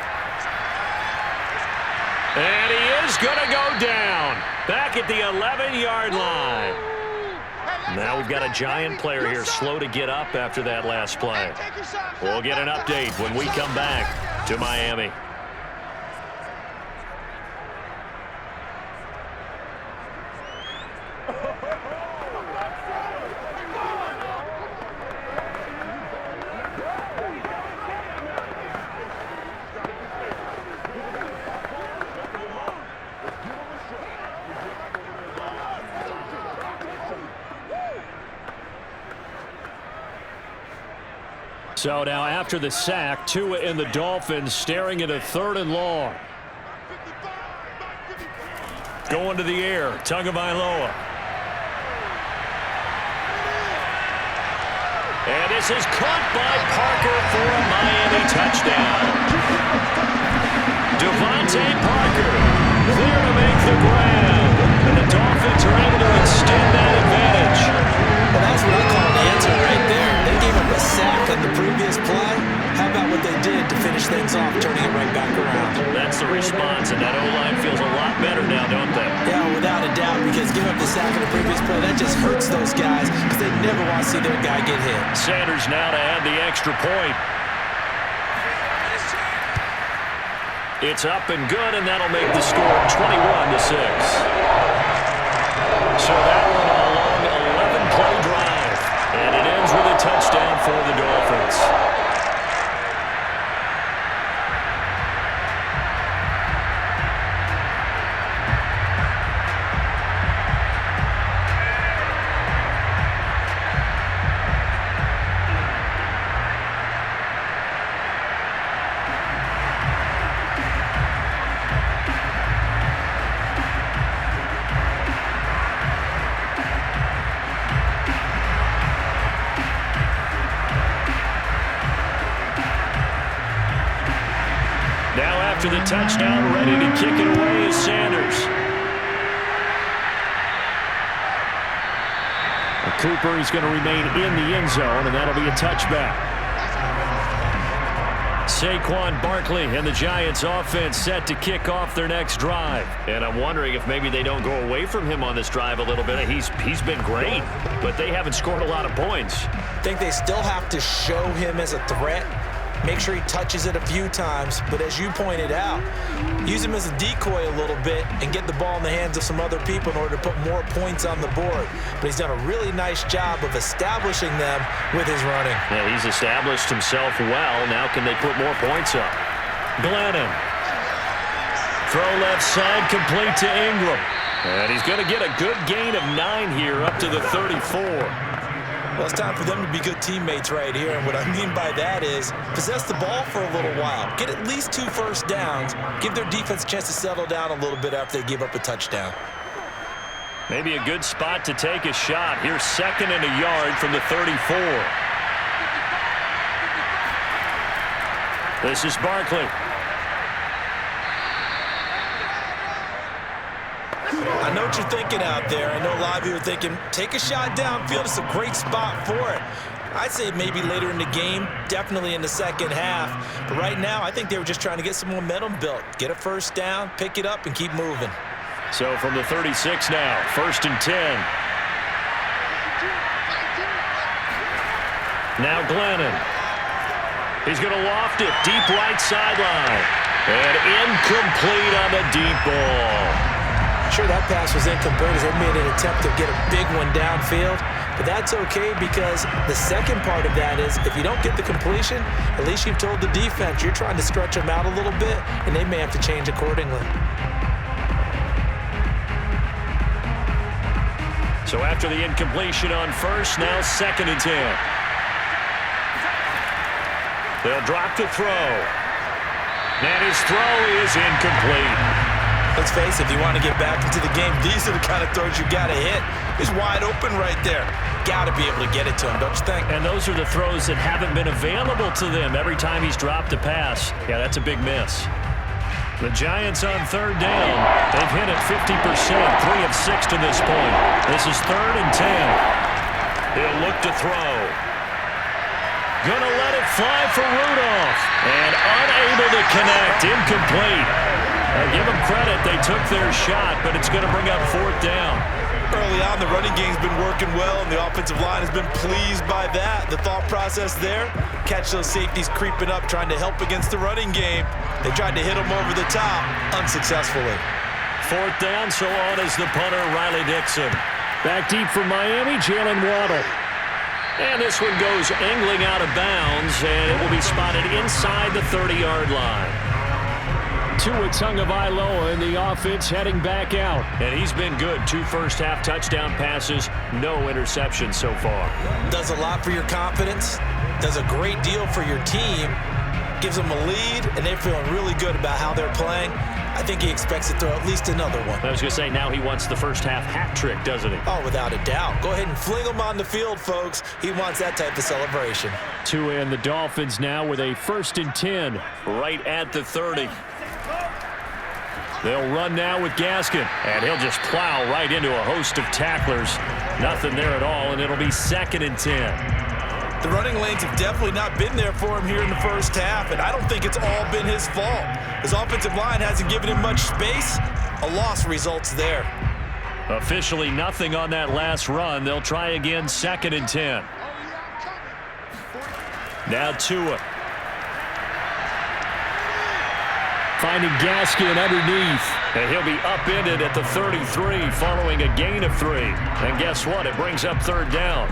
Speaker 2: And he is going to go down back at the 11-yard line. Now we've got a Giant player here slow to get up after that last play. We'll get an update when we come back to Miami. So now after the sack, Tua and the Dolphins staring at a 3rd and long. Going to the air, Tagovailoa. And this is caught by Parker for a Miami touchdown. Devontae Parker there to make the grab. And the Dolphins are able to extend that advantage.
Speaker 3: Well, that's what I call an answer right there. They gave up a sack on the previous play. How about what they did to finish things off, turning it right back around?
Speaker 2: That's the response, and that O-line feels a lot better now, don't they?
Speaker 3: Yeah, without a doubt, because giving up the sack on the previous play, that just hurts those guys because they never want to see their guy get hit.
Speaker 2: Sanders now to add the extra point. It's up and good, and that'll make the score 21-6. So that one a long 11-play drive, and it ends with a touchdown for the Dolphins. After the touchdown, ready to kick it away is Sanders. Cooper is going to remain in the end zone, and that'll be a touchback. Saquon Barkley and the Giants offense set to kick off their next drive. And I'm wondering if maybe they don't go away from him on this drive a little bit. He's been great, but they haven't scored a lot of points.
Speaker 3: I think they still have to show him as a threat. Make sure he touches it a few times, but as you pointed out, use him as a decoy a little bit and get the ball in the hands of some other people in order to put more points on the board. But he's done a really nice job of establishing them with his running.
Speaker 2: Yeah, he's established himself well. Now can they put more points up? Glennon. Throw left side, complete to Ingram. And he's going to get a good gain of 9 here up to the 34.
Speaker 3: Well, it's time for them to be good teammates right here. And what I mean by that is possess the ball for a little while. Get at least 2 first downs. Give their defense a chance to settle down a little bit after they give up a touchdown.
Speaker 2: Maybe a good spot to take a shot. Here's 2nd and a yard from the 34. This is Barkley.
Speaker 3: I know what you're thinking out there. I know a lot of you are thinking, take a shot downfield. It's a great spot for it. I'd say maybe later in the game, definitely in the second half. But right now, I think they were just trying to get some momentum built. Get a first down, pick it up, and keep moving.
Speaker 2: So from the 36 now, 1st and 10. Now Glennon. He's going to loft it deep right sideline. And incomplete on the deep ball.
Speaker 3: Sure, that pass was incomplete as they made an attempt to get a big one downfield. But that's okay because the second part of that is if you don't get the completion, at least you've told the defense you're trying to stretch them out a little bit, and they may have to change accordingly.
Speaker 2: So after the incompletion on 1st, now 2nd and 10. They'll drop the throw. And his throw is incomplete.
Speaker 3: Let's face it, if you want to get back into the game, these are the kind of throws you got to hit. He's wide open right there. Got to be able to get it to him, don't you think?
Speaker 2: And those are the throws that haven't been available to them every time he's dropped a pass. Yeah, that's a big miss. The Giants on 3rd down. They've hit it 50%, 3 of 6 to this point. This is 3rd and 10. He'll look to throw. Gonna let it fly for Rudolph. And unable to connect, incomplete. Give them credit, they took their shot, but it's going to bring up 4th down.
Speaker 3: Early on, the running game's been working well, and the offensive line has been pleased by that. The thought process there, catch those safeties creeping up, trying to help against the running game. They tried to hit them over the top, unsuccessfully.
Speaker 2: 4th down, so on is the punter, Riley Dixon.
Speaker 5: Back deep for Miami, Jalen Waddle.
Speaker 2: And this one goes angling out of bounds, and it will be spotted inside the 30-yard line.
Speaker 5: Tua Tagovailoa in the offense heading back out.
Speaker 2: And he's been good. 2 first-half touchdown passes, no interceptions so far.
Speaker 3: Does a lot for your confidence. Does a great deal for your team. Gives them a lead, and they're feeling really good about how they're playing. I think he expects to throw at least another one.
Speaker 2: I was going to say, now he wants the first-half hat trick, doesn't he?
Speaker 3: Oh, without a doubt. Go ahead and fling him on the field, folks. He wants that type of celebration.
Speaker 5: Tua and the Dolphins now with a 1st and 10.
Speaker 2: Right at the 30.
Speaker 5: They'll run now with Gaskin.
Speaker 2: And he'll just plow right into a host of tacklers. Nothing there at all, and it'll be 2nd and 10.
Speaker 3: The running lanes have definitely not been there for him here in the first half, and I don't think it's all been his fault. His offensive line hasn't given him much space. A loss results there.
Speaker 2: Officially nothing on that last run. They'll try again, 2nd and 10. Now Tua.
Speaker 5: finding Gaskin underneath.
Speaker 2: And he'll be upended at the 33 following a gain of 3. And guess what? It brings up third down.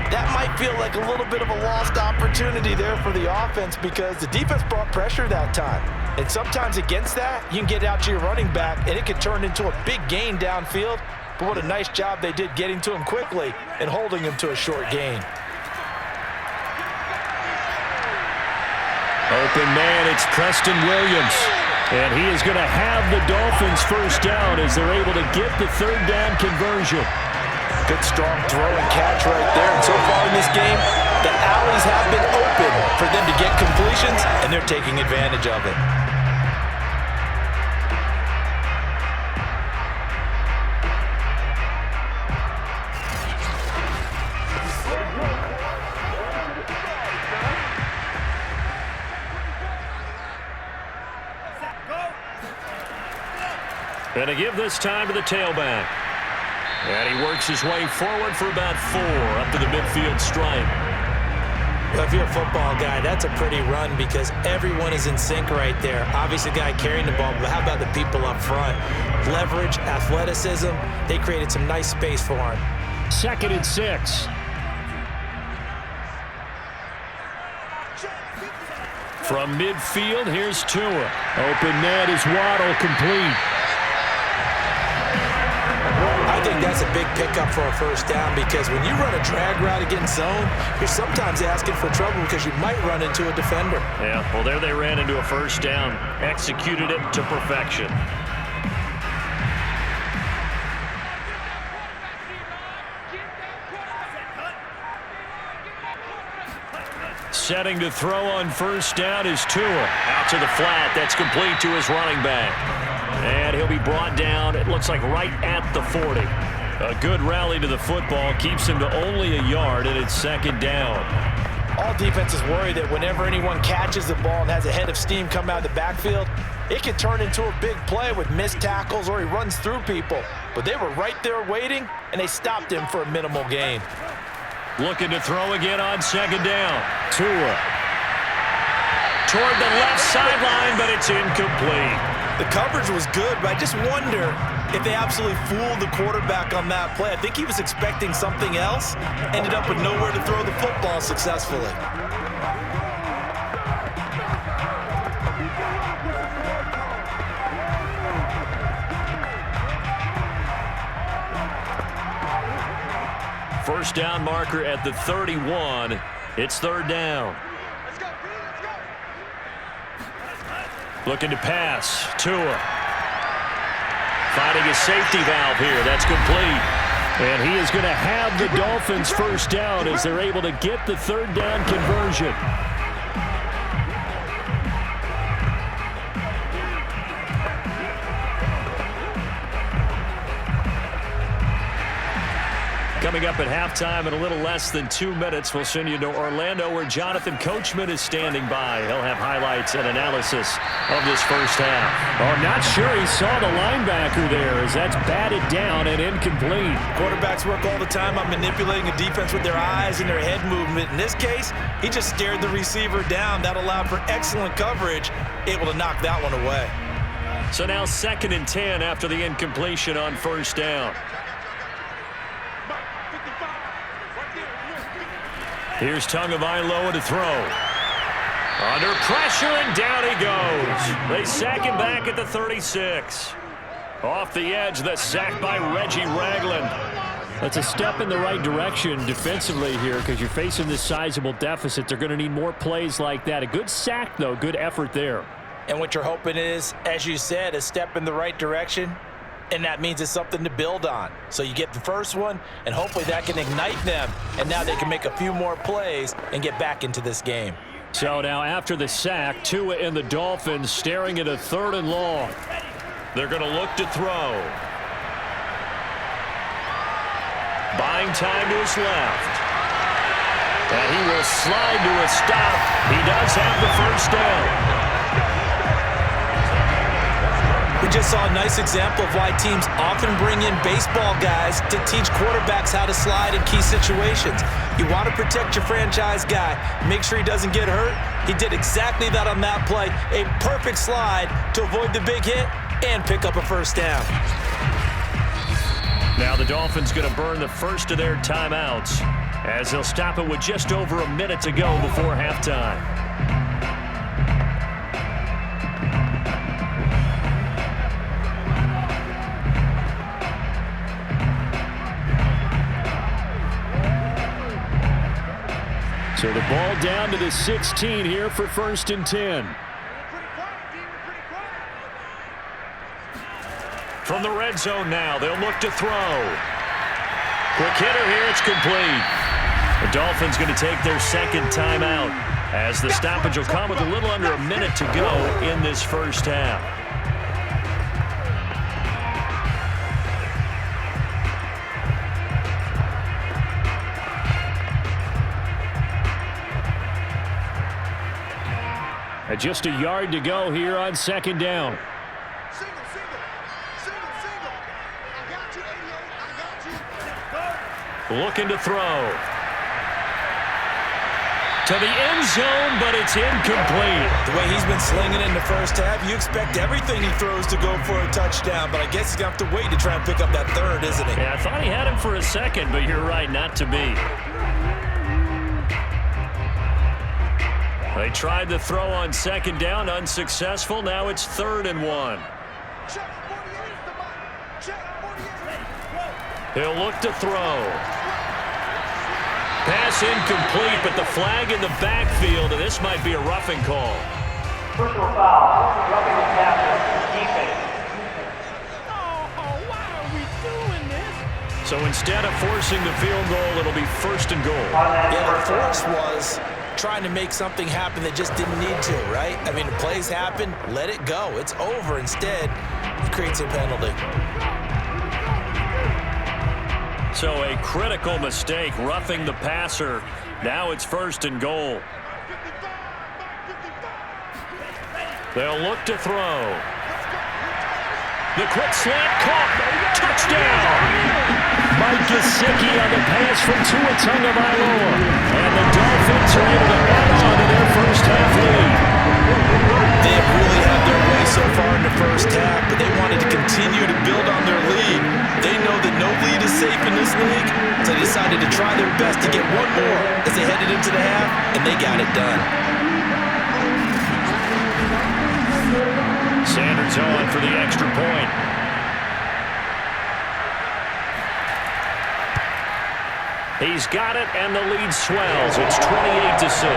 Speaker 3: That might feel like a little bit of a lost opportunity there for the offense because the defense brought pressure that time. And sometimes against that, you can get out to your running back, and it can turn into a big gain downfield. But what a nice job they did getting to him quickly and holding him to a short gain.
Speaker 5: Open man, it's Preston Williams. And he is going to have the Dolphins first down as they're able to get the third down conversion.
Speaker 3: Good strong throw and catch right there. And so far in this game, the alleys have been open for them to get completions, and they're taking advantage of it.
Speaker 2: And to give this time to the tailback. And he works his way forward for about 4 up to the midfield stripe.
Speaker 3: Well, if you're a football guy, that's a pretty run because everyone is in sync right there. Obviously, the guy carrying the ball, but how about the people up front? Leverage, athleticism, they created some nice space for him.
Speaker 5: 2nd and 6. From midfield, here's Tua. Open man is Waddle, complete.
Speaker 3: I think that's a big pickup for a first down because when you run a drag route against zone, you're sometimes asking for trouble because you might run into a defender.
Speaker 2: Yeah, well, there they ran into a first down. Executed it to perfection.
Speaker 5: Setting to throw on first down is Tua.
Speaker 2: Out to the flat. That's complete to his running back. And he'll be brought down, it looks like right at the 40.
Speaker 5: A good rally to the football keeps him to only a yard, and it's 2nd down.
Speaker 3: All defenses worry that whenever anyone catches the ball and has a head of steam come out of the backfield, it can turn into a big play with missed tackles or he runs through people. But they were right there waiting, and they stopped him for a minimal gain.
Speaker 5: Looking to throw again on 2nd down. Tua.
Speaker 2: Toward the left sideline, but it's incomplete.
Speaker 3: The coverage was good, but I just wonder if they absolutely fooled the quarterback on that play. I think he was expecting something else, ended up with nowhere to throw the football successfully.
Speaker 2: First down marker at the 31. It's 3rd down.
Speaker 5: Looking to pass. Tua. Finding a safety valve here. That's complete. And he is going to have the Dolphins first down as they're able to get the third down conversion. Coming up at halftime in a little less than 2 minutes, we'll send you to Orlando where Jonathan Coachman is standing by. He'll have highlights and analysis of this first half. Oh, I'm not sure he saw the linebacker there as that's batted down and incomplete.
Speaker 3: Quarterbacks work all the time on manipulating a defense with their eyes and their head movement. In this case, he just stared the receiver down. That allowed for excellent coverage, able to knock that one away.
Speaker 5: So now 2nd and 10 after the incompletion on first down. Here's Tagovailoa to throw. Under pressure, and down he goes. They sack him back at the 36. Off the edge, the sack by Reggie Ragland. That's a step in the right direction defensively here because you're facing this sizable deficit. They're going to need more plays like that. A good sack, though. Good effort there.
Speaker 3: And what you're hoping is, as you said, a step in the right direction. And that means it's something to build on. So you get the first one, and hopefully that can ignite them. And now they can make a few more plays and get back into this game.
Speaker 5: So now after the sack, Tua and the Dolphins staring at a 3rd and long. They're going to look to throw. Buying time to his left. And he will slide to a stop. He does have the first down.
Speaker 3: We just saw a nice example of why teams often bring in baseball guys to teach quarterbacks how to slide in key situations. You want to protect your franchise guy, make sure he doesn't get hurt. He did exactly that on that play. A perfect slide to avoid the big hit and pick up a first down.
Speaker 2: Now the Dolphins going to burn the first of their timeouts as they'll stop it with just over a minute to go before halftime. So the ball down to the 16 here for 1st and 10. From the red zone now, they'll look to throw. Quick hitter here, it's complete. The Dolphins going to take their second timeout as the stoppage will come with a little under a minute to go in this first half. And just a yard to go here on 2nd down. Looking to throw. To the end zone, but it's incomplete.
Speaker 3: The way he's been slinging in the first half, you expect everything he throws to go for a touchdown, but I guess he's going to have to wait to try and pick up that third, isn't he?
Speaker 2: Yeah, I thought he had him for a second, but you're right, not to be. They tried to throw on 2nd down, unsuccessful. Now it's 3rd and 1. He'll look to throw. Pass incomplete, but the flag in the backfield, and this might be a roughing call.
Speaker 6: Personal foul, roughing the passer, defense.
Speaker 7: Why are we doing this?
Speaker 2: So instead of forcing the field goal, it'll be 1st and goal.
Speaker 3: Yeah, the force was trying to make something happen that just didn't need to, right? I mean, the plays happen, let it go. It's over. Instead, it creates a penalty.
Speaker 2: So a critical mistake, roughing the passer. Now it's 1st and goal. They'll look to throw. The quick slant caught. Touchdown! Mike Gesicki on the pass from Tua Tagovailoa. And the Dolphins are able to add on to their first half lead.
Speaker 3: They have really had their way so far in the first half, but they wanted to continue to build on their lead. They know that no lead is safe in this league, so they decided to try their best to get one more as they headed into the half, and they got it done.
Speaker 2: Sanders on for the extra point. He's got it, and the lead swells. It's 28-6.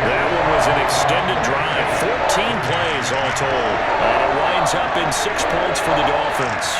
Speaker 2: That one was an extended drive. 14 plays all told. And it winds up in 6 points for the Dolphins.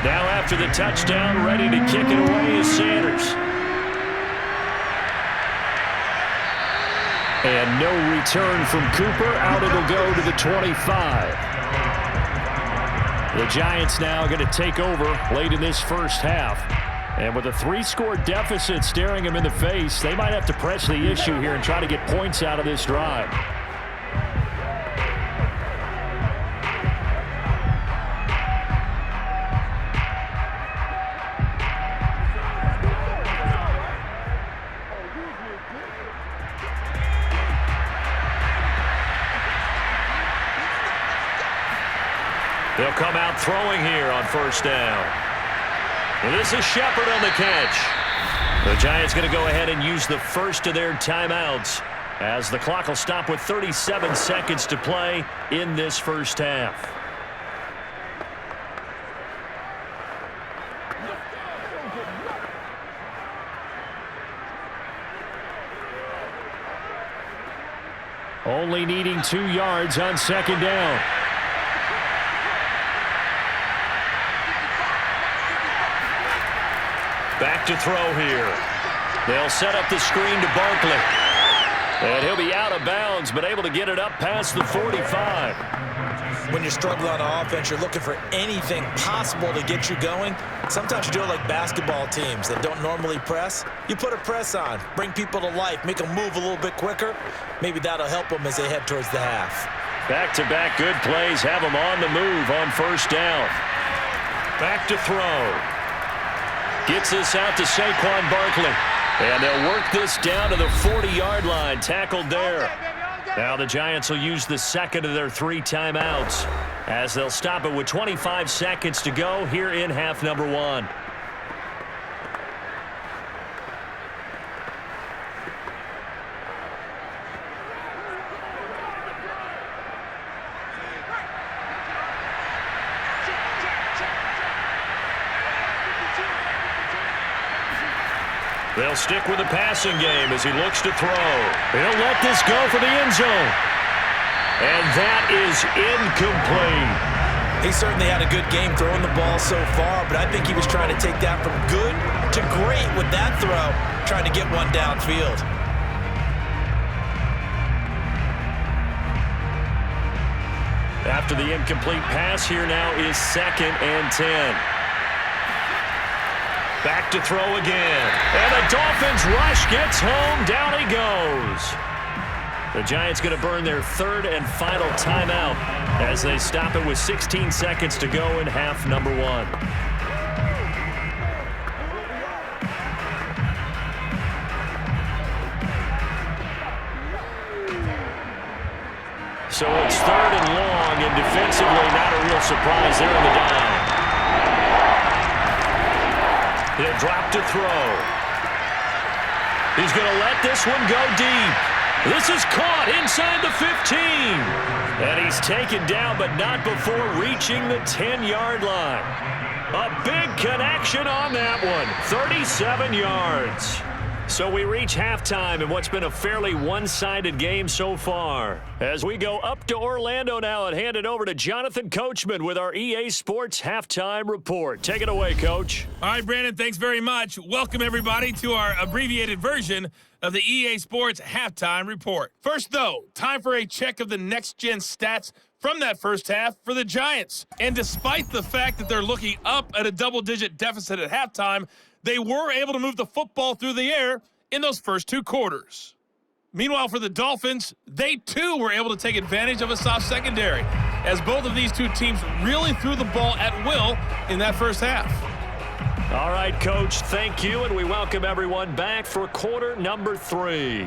Speaker 2: Now after the touchdown, ready to kick it away is Sanders. And no return from Cooper. Out it'll go to the 25. The Giants now going to take over late in this first half. And with a 3-score deficit staring them in the face, they might have to press the issue here and try to get points out of this drive. They'll come out throwing here on 1st down. And this is Shepard on the catch. The Giants going to go ahead and use the first of their timeouts as the clock will stop with 37 seconds to play in this first half. Only needing 2 yards on second down. Back to throw here. They'll set up the screen to Barkley. And he'll be out of bounds, but able to get it up past the 45.
Speaker 3: When you're struggling on offense, you're looking for anything possible to get you going. Sometimes you do it like basketball teams that don't normally press. You put a press on, bring people to life, make them move a little bit quicker. Maybe that'll help them as they head towards the half.
Speaker 2: Back-to-back good plays have them on the move on first down. Back to throw. Gets this out to Saquon Barkley. And they'll work this down to the 40-yard line. Tackled there. Now the Giants will use the second of their 3 timeouts as they'll stop it with 25 seconds to go here in half number 1. They'll stick with the passing game as he looks to throw. He'll let this go for the end zone. And that is incomplete.
Speaker 3: He certainly had a good game throwing the ball so far, but I think he was trying to take that from good to great with that throw, trying to get one downfield.
Speaker 2: After the incomplete pass, here now is 2nd and 10. Back to throw again. And the Dolphins rush gets home. Down he goes. The Giants going to burn their 3rd and final timeout as they stop it with 16 seconds to go in half number 1. So it's 3rd and long, and defensively not a real surprise there in the down. He'll drop to throw. He's going to let this one go deep. This is caught inside the 15. And he's taken down, but not before reaching the 10-yard line. A big connection on that one. 37 yards. So we reach halftime in what's been a fairly one-sided game so far. As we go up to Orlando now and hand it over to Jonathan Coachman with our EA Sports Halftime Report. Take it away, Coach.
Speaker 8: All right, Brandon, thanks very much. Welcome, everybody, to our abbreviated version of the EA Sports Halftime Report. First, though, time for a check of the next-gen stats from that first half for the Giants. And despite the fact that they're looking up at a double-digit deficit at halftime, they were able to move the football through the air in those first 2 quarters. Meanwhile, for the Dolphins, they too were able to take advantage of a soft secondary, as both of these 2 teams really threw the ball at will in that first half.
Speaker 2: All right, Coach, thank you, and we welcome everyone back for quarter number 3.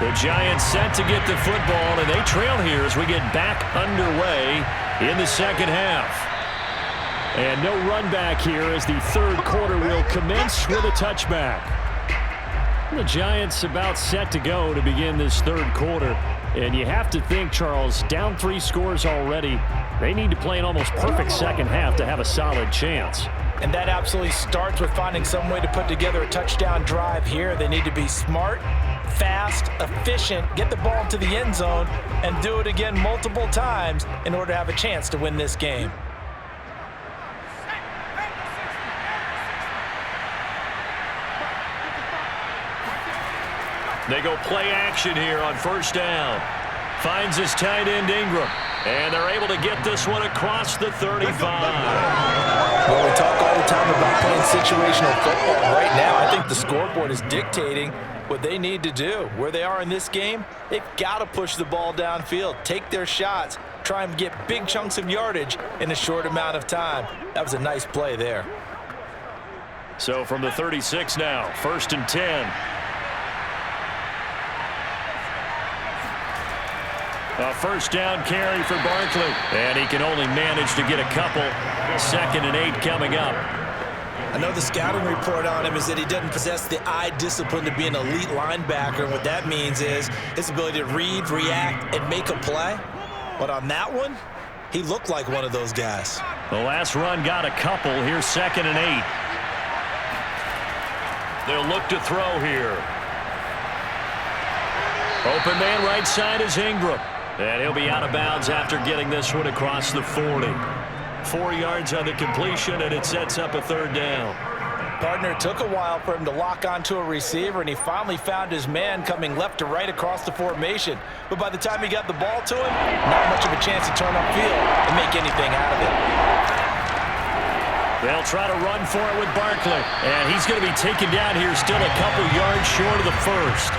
Speaker 2: The Giants set to get the football, and they trail here as we get back underway in the second half. And no run back here as the 3rd quarter will commence with a touchback. The Giants about set to go to begin this 3rd quarter. And you have to think, Charles, down 3 scores already. They need to play an almost perfect second half to have a solid chance.
Speaker 3: And that absolutely starts with finding some way to put together a touchdown drive here. They need to be smart, fast, efficient, get the ball into the end zone, and do it again multiple times in order to have a chance to win this game.
Speaker 2: They go play action here on first down. Finds his tight end Ingram. And they're able to get this one across the 35.
Speaker 3: Well, we talk all the time about playing situational football. Right now, I think the scoreboard is dictating what they need to do. Where they are in this game, they've got to push the ball downfield, take their shots, try and get big chunks of yardage in a short amount of time. That was a nice play there.
Speaker 2: So from the 36 now, 1st and 10. A first down carry for Barkley. And he can only manage to get a couple. 2nd and 8 coming up.
Speaker 3: I know the scouting report on him is that he doesn't possess the eye discipline to be an elite linebacker. And what that means is his ability to read, react, and make a play. But on that one, he looked like one of those guys.
Speaker 2: The last run got a couple. Here's 2nd and 8. They'll look to throw here. Open man right side is Ingram. And he'll be out of bounds after getting this one across the 40. 4 yards on the completion, and it sets up a 3rd down.
Speaker 3: Partner, it took a while for him to lock onto a receiver, and he finally found his man coming left to right across the formation. But by the time he got the ball to him, not much of a chance to turn upfield and make anything out of it.
Speaker 2: They'll try to run for it with Barkley. And he's going to be taken down here still a couple yards short of the first.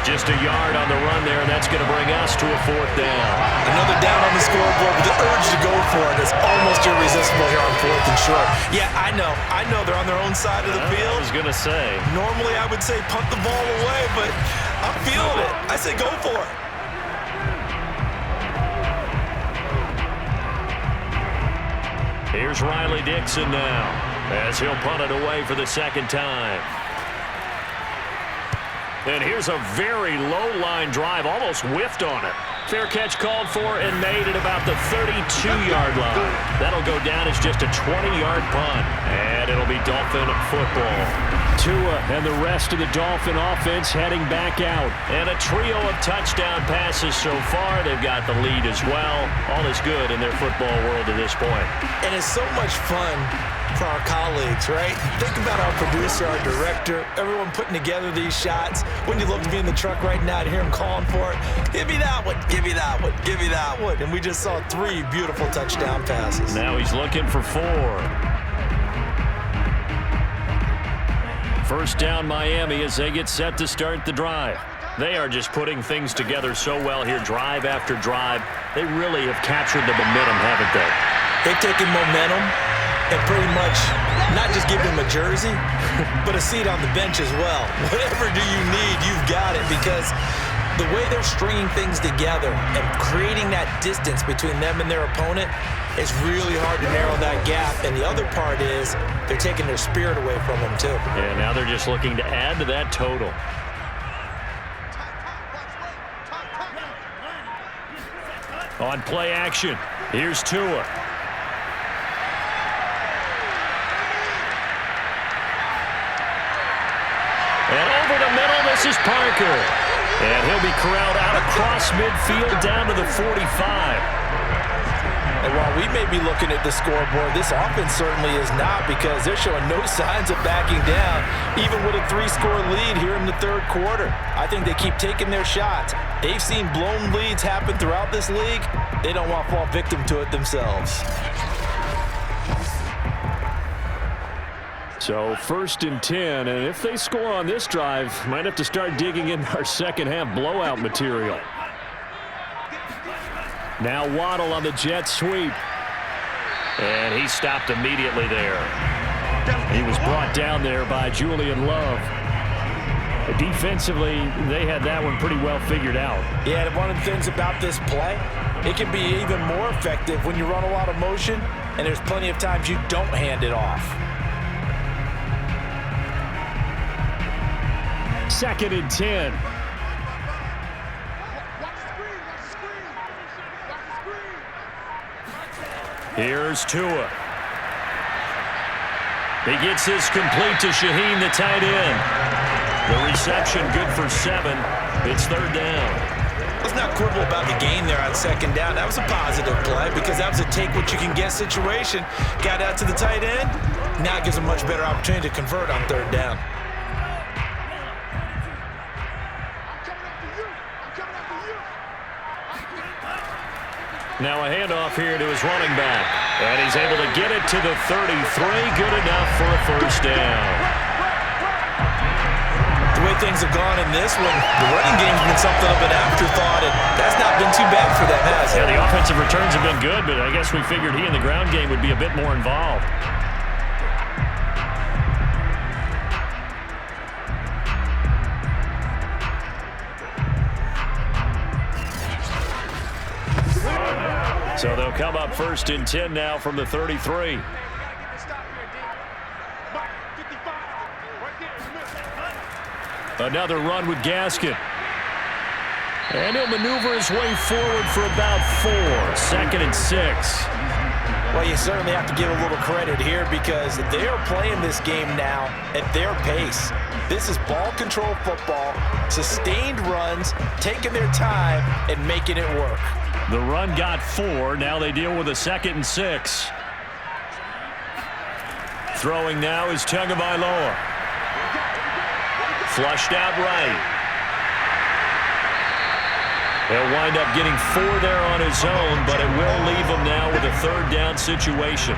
Speaker 2: Just a yard on the run there, and that's going to bring us to a 4th down.
Speaker 3: Another down on the scoreboard with the urge to go for it is almost irresistible here on 4th and short. Yeah, I know they're on their own side of the field.
Speaker 2: I was going to say.
Speaker 3: Normally I would say punt the ball away, but I'm feeling it. I say go for it.
Speaker 2: Here's Riley Dixon now as he'll punt it away for the 2nd time. And here's a very low-line drive, almost whiffed on it. Fair catch called for and made at about the 32-yard line. That'll go down as just a 20-yard punt. And it'll be Dolphin football. Tua and the rest of the Dolphin offense heading back out. And a trio of touchdown passes so far. They've got the lead as well. All is good in their football world at this point.
Speaker 3: And it's so much fun for our colleagues, right? Think about our producer, our director, everyone putting together these shots. When you look to me in the truck right now and hear him calling for it, give me that one, give me that one, give me that one. And we just saw 3 beautiful touchdown passes.
Speaker 2: Now he's looking for 4. First down Miami as they get set to start the drive. They are just putting things together so well here, drive after drive. They really have captured the momentum, haven't they?
Speaker 3: They've taken momentum and pretty much not just give him a jersey, but a seat on the bench as well. Whatever do you need, you've got it, because the way they're stringing things together and creating that distance between them and their opponent is really hard to narrow that gap. And the other part is they're taking their spirit away from them too.
Speaker 2: And now they're just looking to add to that total. On play action, here's Tua. And over the middle, this is Parker. And he'll be corralled out across midfield down to the 45.
Speaker 3: And while we may be looking at the scoreboard, this offense certainly is not, because they're showing no signs of backing down, even with a 3-score lead here in the 3rd quarter. I think they keep taking their shots. They've seen blown leads happen throughout this league. They don't want to fall victim to it themselves.
Speaker 2: So 1st and 10, and if they score on this drive, might have to start digging in our second-half blowout material. Now Waddle on the jet sweep. And he stopped immediately there. He was brought down there by Julian Love. Defensively, they had that one pretty well figured out.
Speaker 3: Yeah, and one of the things about this play, it can be even more effective when you run a lot of motion, and there's plenty of times you don't hand it off.
Speaker 2: 2nd and 10. Here's Tua. He gets this complete to Shaheen, the tight end. The reception good for 7. It's 3rd down.
Speaker 3: Let's not quibble about the gain there on 2nd down. That was a positive play, because that was a take-what-you-can-get situation. Got out to the tight end. Now it gives a much better opportunity to convert on 3rd down.
Speaker 2: Now a handoff here to his running back. And he's able to get it to the 33. Good enough for a 1st down.
Speaker 3: The way way things have gone in this one, the running game's been something of an afterthought, and that's not been too bad for them, has it?
Speaker 2: Yeah, the offensive returns have been good, but I guess we figured he in the ground game would be a bit more involved. So they'll come up 1st and 10 now from the 33. Another run with Gaskin. And he'll maneuver his way forward for about 4. 2nd and 6.
Speaker 3: Well, you certainly have to give a little credit here because they are playing this game now at their pace. This is ball control football, sustained runs, taking their time and making it work.
Speaker 2: The run got 4. Now they deal with a 2nd and 6. Throwing now is Tagovailoa. Flushed out right. He'll wind up getting 4 there on his own, but it will leave him now with a 3rd down situation.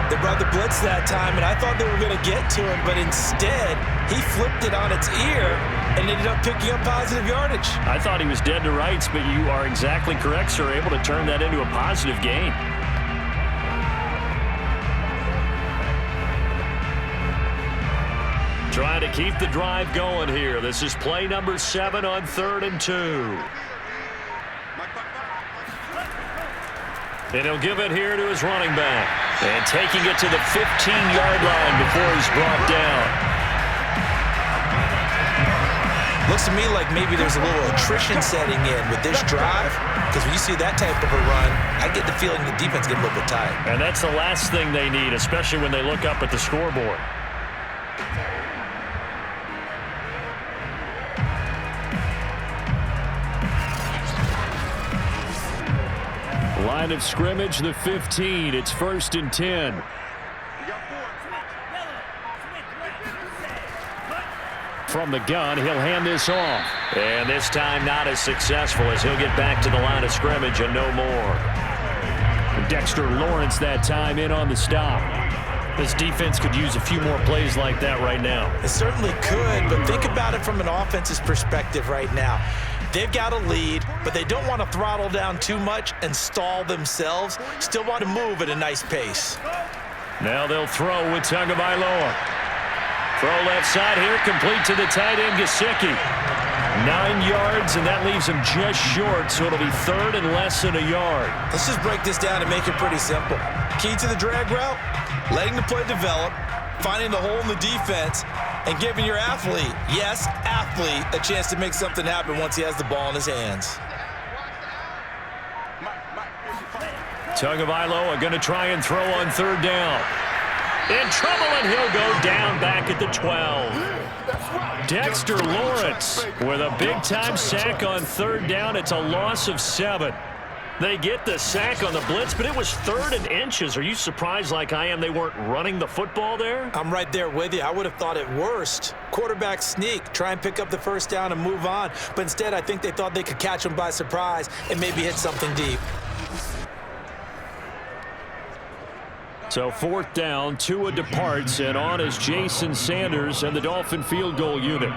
Speaker 3: They brought the blitz that time, and I thought they were going to get to him, but instead, he flipped it on its ear and ended up picking up positive yardage.
Speaker 2: I thought he was dead to rights, but you are exactly correct, sir. Able to turn that into a positive gain. Trying to keep the drive going here. This is play number 7 on 3rd and 2. And he'll give it here to his running back. And taking it to the 15-yard line before he's brought down.
Speaker 3: Looks to me like maybe there's a little attrition setting in with this drive, because when you see that type of a run, I get the feeling the defense get a little bit tired.
Speaker 2: And that's the last thing they need, especially when they look up at the scoreboard. Line of scrimmage, the 15. It's 1st and 10. From the gun, he'll hand this off. And this time not as successful as he'll get back to the line of scrimmage and no more. Dexter Lawrence that time in on the stop. This defense could use a few more plays like that right now.
Speaker 3: It certainly could, but think about it from an offense's perspective right now. They've got a lead, but they don't want to throttle down too much and stall themselves. Still want to move at a nice pace.
Speaker 2: Now they'll throw with Tagovailoa. Throw left side here, complete to the tight end, Gesicki. 9 yards, and that leaves him just short, so it'll be 3rd and less than a yard.
Speaker 3: Let's just break this down and make it pretty simple. Key to the drag route, letting the play develop, finding the hole in the defense, and giving your athlete, yes, athlete, a chance to make something happen once he has the ball in his hands.
Speaker 2: Tagovailoa going to try and throw on 3rd down. In trouble, and he'll go down back at the 12. Dexter Lawrence with a big-time sack on 3rd down. It's a loss of 7. They get the sack on the blitz, but it was 3rd and inches. Are you surprised like I am they weren't running the football there?
Speaker 3: I'm right there with you. I would have thought at worst, quarterback sneak, try and pick up the 1st down and move on. But instead, I think they thought they could catch him by surprise and maybe hit something deep.
Speaker 2: So 4th down, Tua departs, and on is Jason Sanders and the Dolphin field goal unit.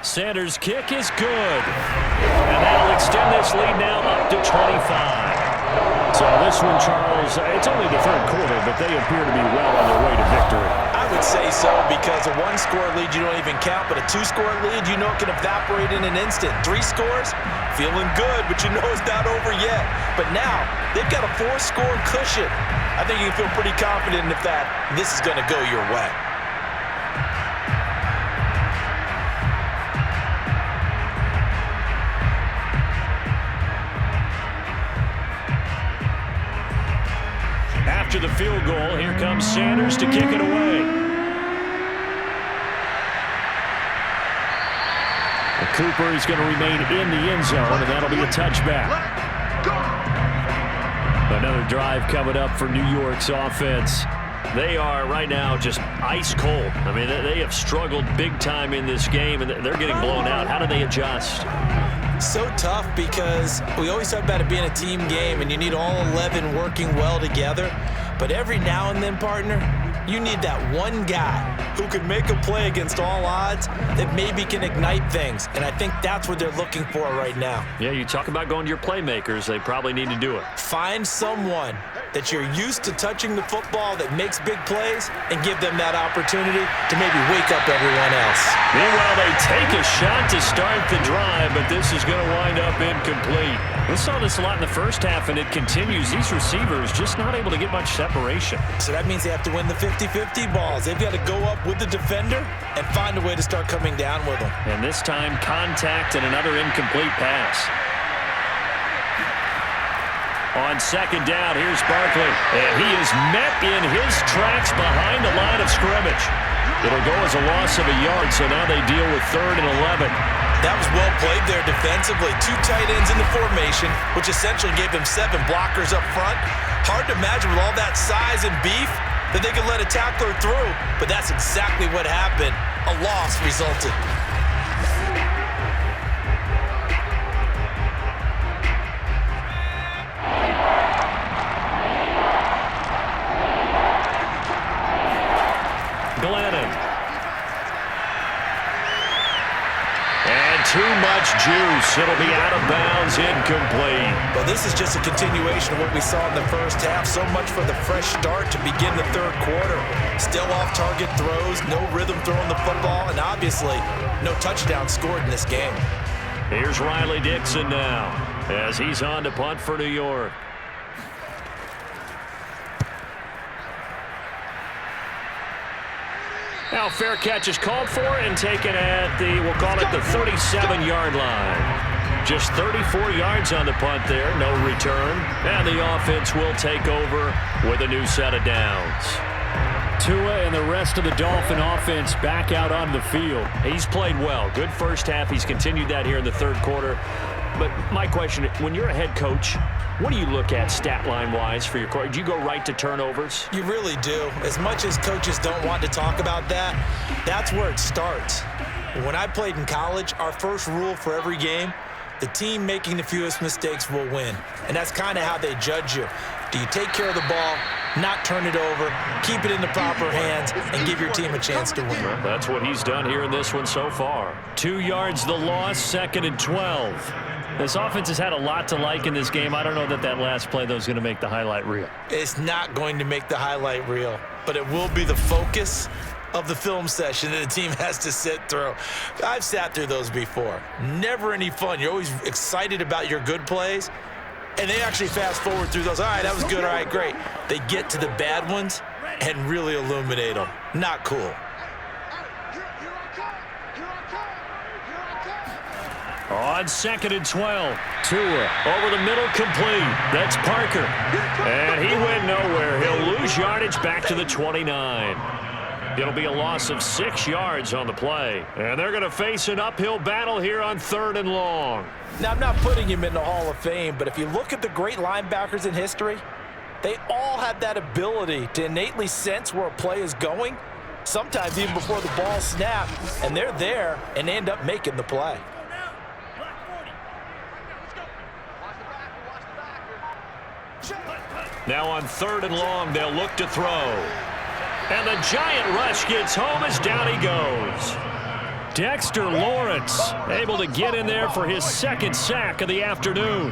Speaker 2: Sanders' kick is good. And that'll extend this lead now up to 25. So this one, Charles, it's only the 3rd quarter, but they appear to be well on their way to victory.
Speaker 3: I would say so, because a 1-score lead you don't even count, but a 2-score lead you know can evaporate in an instant. 3 scores, feeling good, but you know it's not over yet. But now, they've got a 4-score cushion. I think you can feel pretty confident if this is going to go your way.
Speaker 2: After the field goal, here comes Sanders to kick it away. And Cooper is going to remain in the end zone, and that'll be a touchback. Another drive coming up for New York's offense. They are right now just ice cold. I mean, they have struggled big time in this game, and they're getting blown out. How do they adjust?
Speaker 3: So tough, because we always talk about it being a team game and you need all 11 working well together. But every now and then, partner, You need that one guy who can make a play against all odds that maybe can ignite things. And I think that's what they're looking for right now.
Speaker 2: Yeah, you talk about going to your playmakers. They probably need to do it.
Speaker 3: Find someone that you're used to touching the football that makes big plays and give them that opportunity to maybe wake up everyone else.
Speaker 2: Meanwhile, they take a shot to start the drive, but this is going to wind up incomplete. We saw this a lot in the first half, and it continues. These receivers just not able to get much separation.
Speaker 3: So that means they have to win the 50-50 balls. They've got to go up with the defender and find a way to start coming down with them.
Speaker 2: And this time, contact and another incomplete pass. On second down, here's Barkley. And he is met in his tracks behind the line of scrimmage. It'll go as a loss of a yard, so now they deal with 3rd and 11.
Speaker 3: That was well played there defensively. 2 tight ends in the formation, which essentially gave them 7 blockers up front. Hard to imagine with all that size and beef that they could let a tackler through, but that's exactly what happened. A loss resulted.
Speaker 2: Too much juice. It'll be out of bounds, incomplete.
Speaker 3: Well, this is just a continuation of what we saw in the first half. So much for the fresh start to begin the 3rd quarter. Still off-target throws, no rhythm throwing the football, and obviously no touchdown scored in this game.
Speaker 2: Here's Riley Dixon now as he's on to punt for New York. Now fair catch is called for and taken at the, we'll call it the 37-yard line. Just 34 yards on the punt there, no return. And the offense will take over with a new set of downs. Tua and the rest of the Dolphin offense back out on the field. He's played well. Good first half. He's continued that here in the 3rd quarter. But my question, when you're a head coach, what do you look at stat line-wise for your coach? Do you go right to turnovers?
Speaker 3: You really do. As much as coaches don't want to talk about that, that's where it starts. When I played in college, our first rule for every game, the team making the fewest mistakes will win. And that's kind of how they judge you. Do you take care of the ball, not turn it over, keep it in the proper hands, and give your team a chance to win?
Speaker 2: Well, that's what he's done here in this one so far. 2 yards the loss, 2nd and 12. This offense has had a lot to like in this game. I don't know that that last play, though, is going to make the highlight reel.
Speaker 3: It's not going to make the highlight reel, but it will be the focus of the film session that the team has to sit through. I've sat through those before. Never any fun. You're always excited about your good plays, and they actually fast forward through those. All right, that was good. All right, great. They get to the bad ones and really illuminate them. Not cool.
Speaker 2: On 2nd and 12, Tua over the middle, complete. That's Parker. And he went nowhere. He'll lose yardage back to the 29. It'll be a loss of 6 yards on the play. And they're going to face an uphill battle here on 3rd and long.
Speaker 3: Now, I'm not putting him in the Hall of Fame, but if you look at the great linebackers in history, they all have that ability to innately sense where a play is going, sometimes even before the ball snaps, and they're there and they end up making the play.
Speaker 2: Now on 3rd and long, they'll look to throw. And the giant rush gets home as down he goes. Dexter Lawrence able to get in there for his 2nd sack of the afternoon.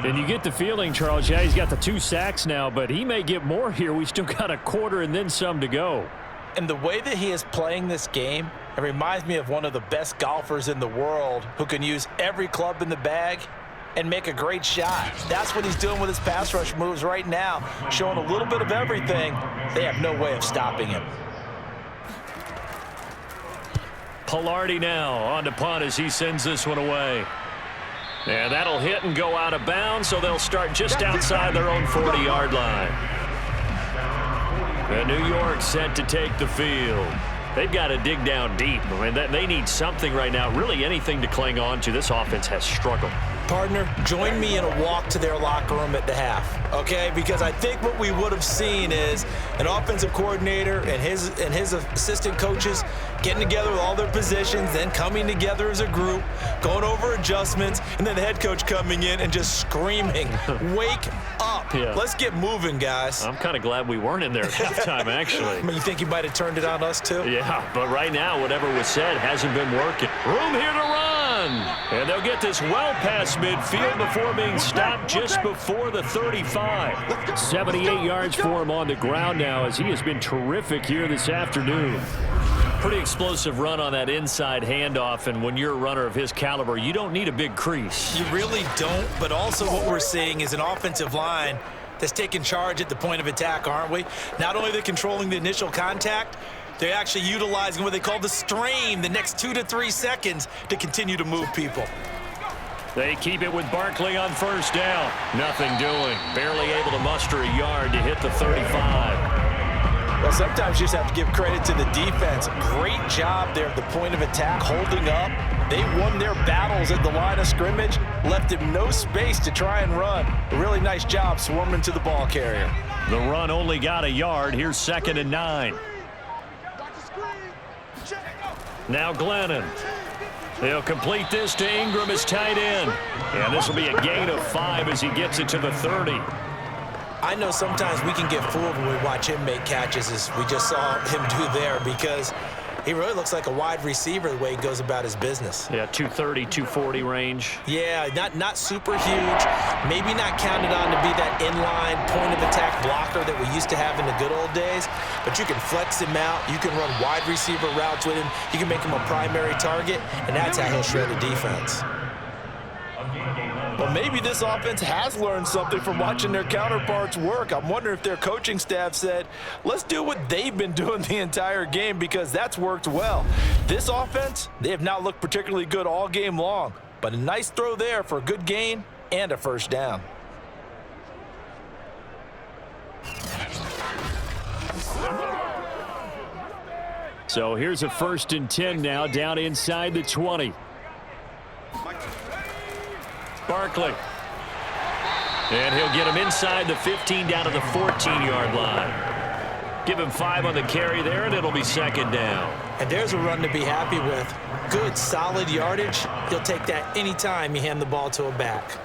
Speaker 2: And you get the feeling, Charles, yeah, he's got the 2 sacks now, but he may get more here. We still got a quarter and then some to go.
Speaker 3: And the way that he is playing this game, it reminds me of one of the best golfers in the world who can use every club in the bag and make a great shot. That's what he's doing with his pass rush moves right now, showing a little bit of everything. They have no way of stopping him.
Speaker 2: Pilardi now on to punt as he sends this one away. And that'll hit and go out of bounds, so they'll start just outside their own 40-yard line. And New York set to take the field. They've got to dig down deep. I mean, they need something right now, really anything to cling on to. This offense has struggled.
Speaker 3: Partner, join me in a walk to their locker room at the half, okay? Because I think what we would have seen is an offensive coordinator and his assistant coaches getting together with all their positions, then coming together as a group, going over adjustments, and then the head coach coming in and just screaming, "Wake up.
Speaker 2: Yeah.
Speaker 3: Let's get moving, guys.
Speaker 2: I'm kind of glad we weren't in there at halftime, actually.
Speaker 3: I mean, you think he might have turned it on us, too?
Speaker 2: Yeah, but right now, whatever was said hasn't been working. Room here to run. And they'll get this well past midfield before being stopped just before the 35. 78 yards for him on the ground now, as he has been terrific here this afternoon. Pretty explosive run on that inside handoff, and when you're a runner of his caliber, you don't need a big crease.
Speaker 3: You really don't, but also what we're seeing is an offensive line that's taking charge at the point of attack, aren't we? Not only are they controlling the initial contact, they're actually utilizing what they call the strain the next 2 to 3 seconds to continue to move people.
Speaker 2: They keep it with Barkley on first down. Nothing doing. Barely able to muster a yard to hit the 35.
Speaker 3: Well, sometimes you just have to give credit to the defense. Great job there at the point of attack, holding up. They won their battles at the line of scrimmage, left him no space to try and run. A really nice job swarming to the ball carrier.
Speaker 2: The run only got a yard. Here's 2nd and 9. Now Glennon. He'll complete this to Ingram as tight end. And this will be a gain of 5 as he gets it to the 30.
Speaker 3: I know sometimes we can get fooled when we watch him make catches, as we just saw him do there, because he really looks like a wide receiver the way he goes about his business.
Speaker 2: Yeah, 230, 240 range.
Speaker 3: Yeah, not super huge. Maybe not counted on to be that inline point-of-attack blocker that we used to have in the good old days, but you can flex him out. You can run wide receiver routes with him. You can make him a primary target, and that's how he'll shred the defense. Well, maybe this offense has learned something from watching their counterparts work. I'm wondering if their coaching staff said, let's do what they've been doing the entire game, because that's worked well. This offense, they have not looked particularly good all game long, but a nice throw there for a good gain and a first down.
Speaker 2: So here's a 1st and 10 now, down inside the 20. Barkley. And he'll get him inside the 15 down to the 14-yard line. Give him 5 on the carry there, and it'll be 2nd down.
Speaker 3: And there's a run to be happy with. Good, solid yardage. He'll take that anytime you hand the ball to a back.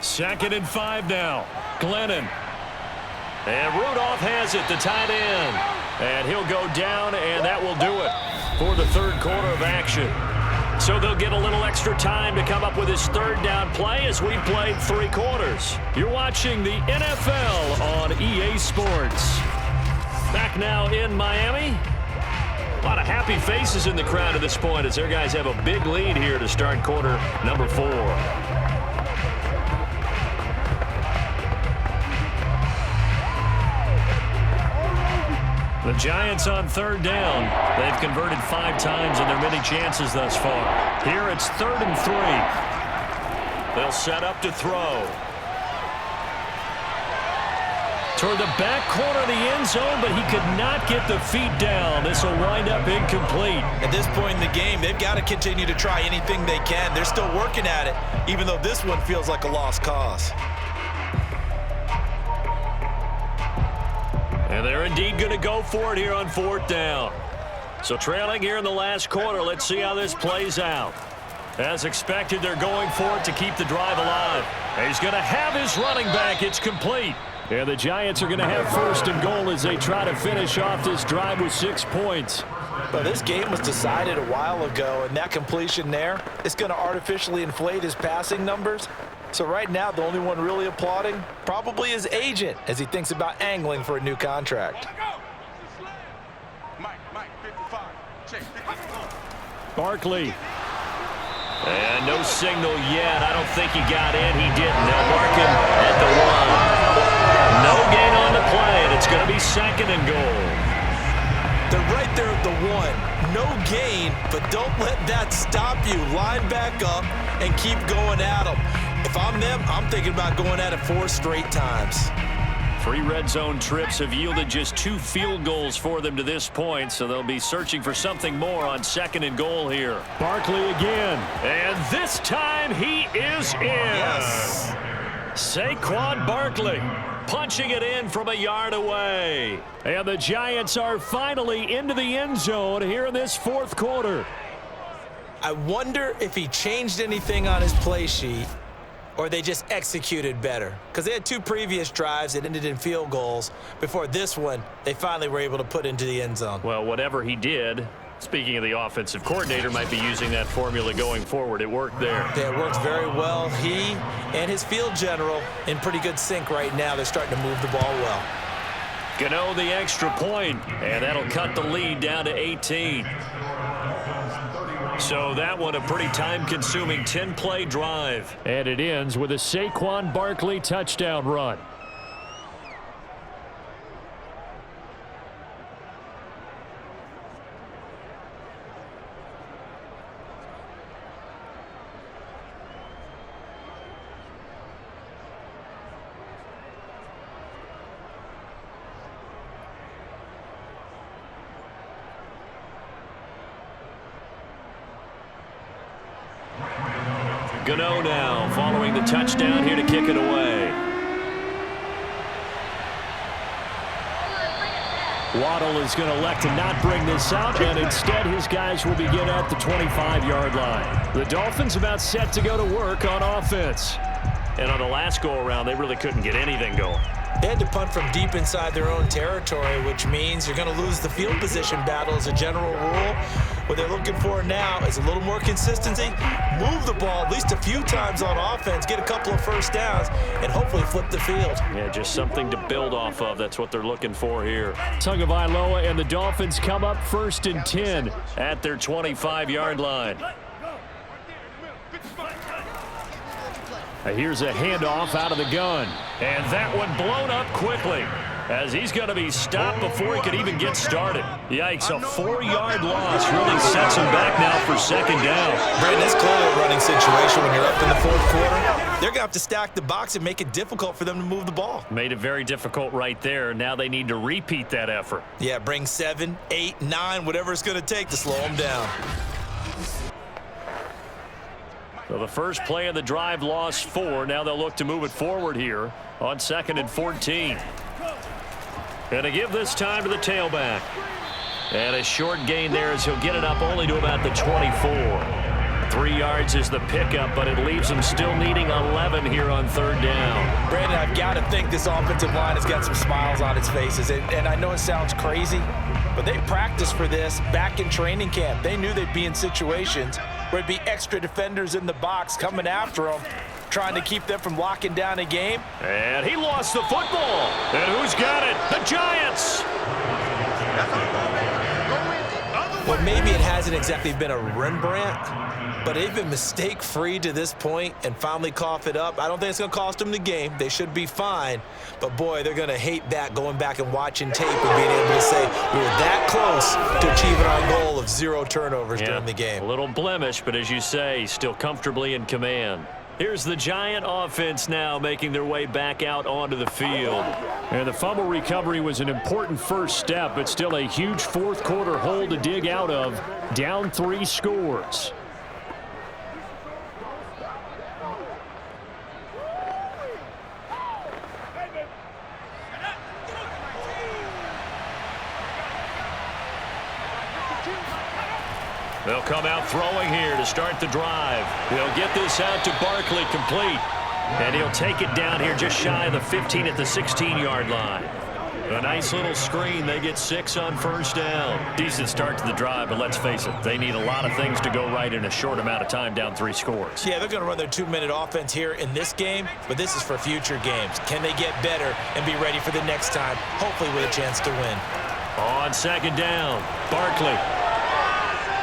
Speaker 2: Second and 5 now. Glennon. And Rudolph has it, the tight end. And he'll go down, and that will do it for the 3rd quarter of action. So they'll get a little extra time to come up with his 3rd down play as we played 3 quarters. You're watching the NFL on EA Sports. Back now in Miami. A lot of happy faces in the crowd at this point as their guys have a big lead here to start quarter number 4. The Giants on 3rd down. They've converted 5 times in their many chances thus far. Here it's 3rd and 3. They'll set up to throw. Toward the back corner of the end zone, but he could not get the feet down. This will wind up incomplete.
Speaker 3: At this point in the game, they've got to continue to try anything they can. They're still working at it, even though this one feels like a lost cause.
Speaker 2: And they're indeed going to go for it here on 4th down. So trailing here in the last quarter, let's see how this plays out. As expected, they're going for it to keep the drive alive. He's going to have his running back. It's complete. And the Giants are going to have 1st and goal as they try to finish off this drive with 6 points.
Speaker 3: Well, this game was decided a while ago, and that completion there is going to artificially inflate his passing numbers. So right now, the only one really applauding probably his agent as he thinks about angling for a new contract.
Speaker 2: Barkley. And no signal yet. I don't think he got in. He didn't. They'll mark him at the 1. No gain on the play, and it's going to be 2nd and goal.
Speaker 3: They're right there at the 1. No gain, but don't let that stop you. Line back up and keep going at them. If I'm them, I'm thinking about going at it 4 straight times.
Speaker 2: 3 red zone trips have yielded just 2 field goals for them to this point, so they'll be searching for something more on 2nd and goal here. Barkley again. And this time he is in.
Speaker 3: Yes.
Speaker 2: Saquon Barkley punching it in from a yard away. And the Giants are finally into the end zone here in this fourth quarter.
Speaker 3: I wonder if he changed anything on his play sheet or they just executed better. Because they had 2 previous drives that ended in field goals. Before this one, they finally were able to put into the end zone.
Speaker 2: Well, whatever he did, speaking of the offensive coordinator, might be using that formula going forward. It worked there.
Speaker 3: Yeah, it worked very well. He and his field general in pretty good sync right now. They're starting to move the ball well.
Speaker 2: Gano the extra point, and that'll cut the lead down to 18. So that one a pretty time-consuming 10-play drive.
Speaker 5: And it ends with a Saquon Barkley touchdown run.
Speaker 2: Gano now following the touchdown here to kick it away.
Speaker 5: Waddle is going to elect to not bring this out, and instead his guys will begin at the 25-yard line. The Dolphins about set to go to work on offense.
Speaker 2: And on the last go-around, they really couldn't get anything going.
Speaker 3: They had to punt from deep inside their own territory, which means you're going to lose the field position battle as a general rule. What they're looking for now is a little more consistency, move the ball at least a few times on offense, get a couple of first downs, and hopefully flip the field.
Speaker 2: Yeah, just something to build off of. That's what they're looking for here.
Speaker 5: Tagovailoa and the Dolphins come up 1st and 10
Speaker 2: at their 25-yard line.
Speaker 5: Here's a handoff out of the gun.
Speaker 2: And that one blown up quickly as he's going to be stopped before he could even get started. Yikes, a 4-yard loss really sets him back now for 2nd down.
Speaker 3: Brandon, it's clearly a running situation when you're up in the 4th quarter. They're going to have to stack the box and make it difficult for them to move the ball.
Speaker 2: Made it very difficult right there. Now they need to repeat that effort.
Speaker 3: Yeah, bring 7, 8, 9, whatever it's going to take to slow them down.
Speaker 2: So the first play of the drive lost 4. Now they'll look to move it forward here on 2nd and 14. And to give this time to the tailback. And a short gain there as he'll get it up only to about the 24. 3 yards is the pickup, but it leaves him still needing 11 here on 3rd down.
Speaker 3: Brandon, I've got to think this offensive line has got some smiles on its faces. And I know it sounds crazy, but they practiced for this back in training camp. They knew they'd be in situations where it'd be extra defenders in the box coming after them, trying to keep them from locking down a game.
Speaker 2: And he lost the football. And who's got it? The Giants.
Speaker 3: Well, maybe it hasn't exactly been a Rembrandt, but they've been mistake-free to this point and finally cough it up. I don't think it's going to cost them the game. They should be fine. But, boy, they're going to hate that, going back and watching tape and being able to say we were that close to achieving our goal of 0 turnovers during the game.
Speaker 2: A little blemish, but as you say, still comfortably in command. Here's the Giant offense now making their way back out onto the field.
Speaker 5: And the fumble recovery was an important first step, but still a huge 4th quarter hole to dig out of. Down 3 scores.
Speaker 2: They'll come out throwing here to start the drive. They'll get this out to Barkley complete. And he'll take it down here just shy of the 15 at the 16-yard line. A nice little screen. They get 6 on 1st down. Decent start to the drive, but let's face it, they need a lot of things to go right in a short amount of time, down 3 scores.
Speaker 3: Yeah, they're going to run their 2-minute offense here in this game, but this is for future games. Can they get better and be ready for the next time, hopefully with a chance to win?
Speaker 2: On 2nd down, Barkley.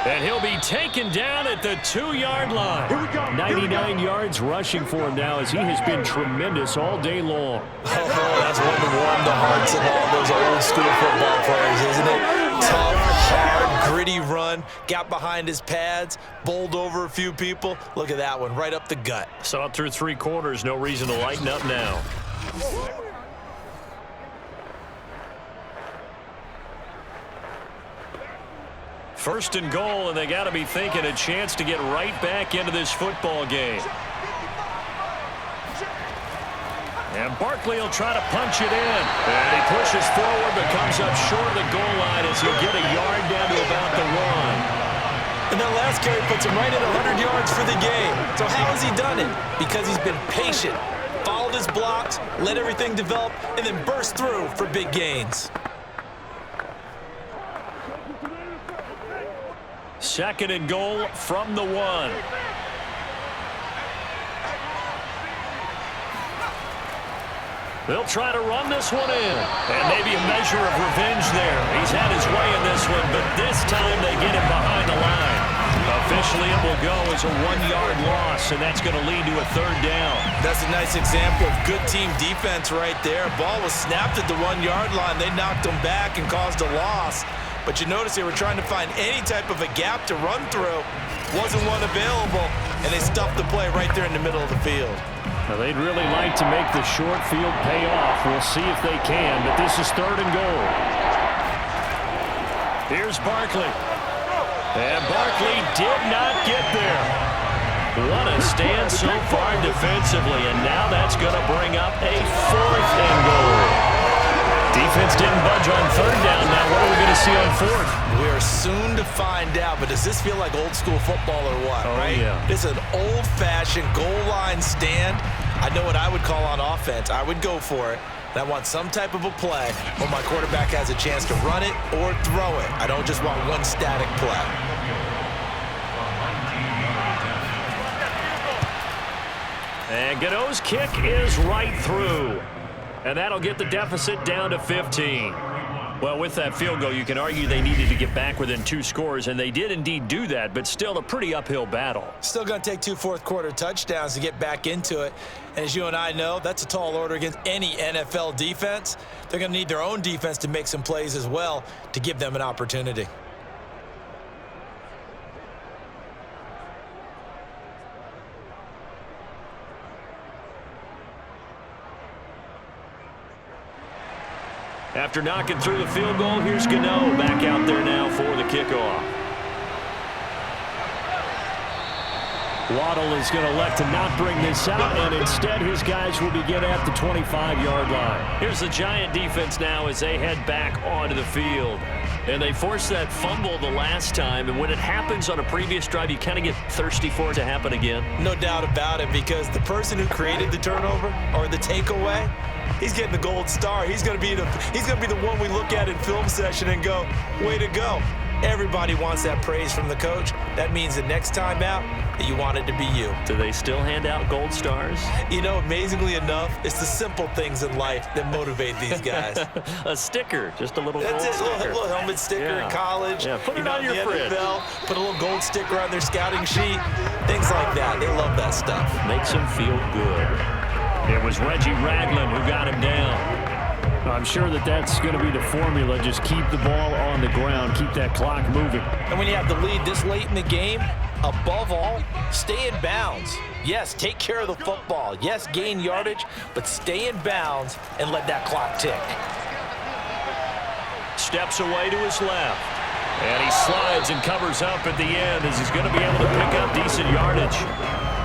Speaker 2: And he'll be taken down at the 2-yard line.
Speaker 5: 99 yards rushing for him now as he has been tremendous all day long.
Speaker 3: Oh, that's one to warm the hearts of all those old school football players, isn't it? Tough, hard, gritty run, got behind his pads, bowled over a few people. Look at that one, right up the gut.
Speaker 2: Saw it through 3 quarters, no reason to lighten up now. 1st and goal, and they got to be thinking a chance to get right back into this football game. And Barkley will try to punch it in. And he pushes forward but comes up short of the goal line as he'll get a yard down to about the 1.
Speaker 3: And that last carry puts him right at 100 yards for the game. So how has he done it? Because he's been patient, followed his blocks, let everything develop, and then burst through for big gains.
Speaker 2: Second and goal from the 1. They'll try to run this one in. And maybe a measure of revenge there. He's had his way in this one, but this time they get him behind the line. Officially, it will go as a 1-yard loss, and that's going to lead to a 3rd down.
Speaker 3: That's a nice example of good team defense right there. Ball was snapped at the 1-yard line. They knocked him back and caused a loss. But you notice they were trying to find any type of a gap to run through. Wasn't one available, and they stuffed the play right there in the middle of the field.
Speaker 2: Now, they'd really like to make the short field pay off. We'll see if they can, but this is 3rd and goal. Here's Barkley. And Barkley did not get there. What a stand so far defensively, and now that's going to bring up a 4th and goal. Defense didn't budge on 3rd down. Now what are we going to see on 4th?
Speaker 3: We're soon to find out, but does this feel like old school football or what, right?
Speaker 2: Yeah.
Speaker 3: This is an old-fashioned goal line stand. I know what I would call on offense. I would go for it. And I want some type of a play where my quarterback has a chance to run it or throw it. I don't just want one static play.
Speaker 2: And Gano's kick is right through. And that'll get the deficit down to 15. Well, with that field goal, you can argue they needed to get back within 2 scores, and they did indeed do that, but still a pretty uphill battle.
Speaker 3: Still going to take 2 fourth-quarter touchdowns to get back into it. And as you and I know, that's a tall order against any NFL defense. They're going to need their own defense to make some plays as well to give them an opportunity.
Speaker 2: After knocking through the field goal, here's Gano back out there now for the kickoff. Waddle is going to elect to not bring this out, and instead his guys will begin at the 25-yard line. Here's the Giant defense now as they head back onto the field. And they forced that fumble the last time, and when it happens on a previous drive, you kind of get thirsty for it to happen again.
Speaker 3: No doubt about it, because the person who created the turnover or the takeaway, he's getting the gold star. He's going to be the one we look at in film session and go, way to go. Everybody wants that praise from the coach. That means the next time out, that you want it to be you.
Speaker 2: Do they still hand out gold stars?
Speaker 3: You know, amazingly enough, it's the simple things in life that motivate these guys.
Speaker 2: A sticker, just a little
Speaker 3: That's
Speaker 2: gold
Speaker 3: it,
Speaker 2: sticker.
Speaker 3: a little helmet sticker in college.
Speaker 2: Yeah, put it on your fridge.
Speaker 3: NFL, put a little gold sticker on their scouting sheet. Things like that. They love that stuff.
Speaker 2: Makes them feel good. It was Reggie Ragland who got him down. I'm sure that's going to be the formula. Just keep the ball on the ground. Keep that clock moving.
Speaker 3: And when you have the lead this late in the game, above all, stay in bounds. Yes, take care of the football. Yes, gain yardage, but stay in bounds and let that clock tick.
Speaker 2: Steps away to his left. And he slides and covers up at the end as he's going to be able to pick up decent yardage.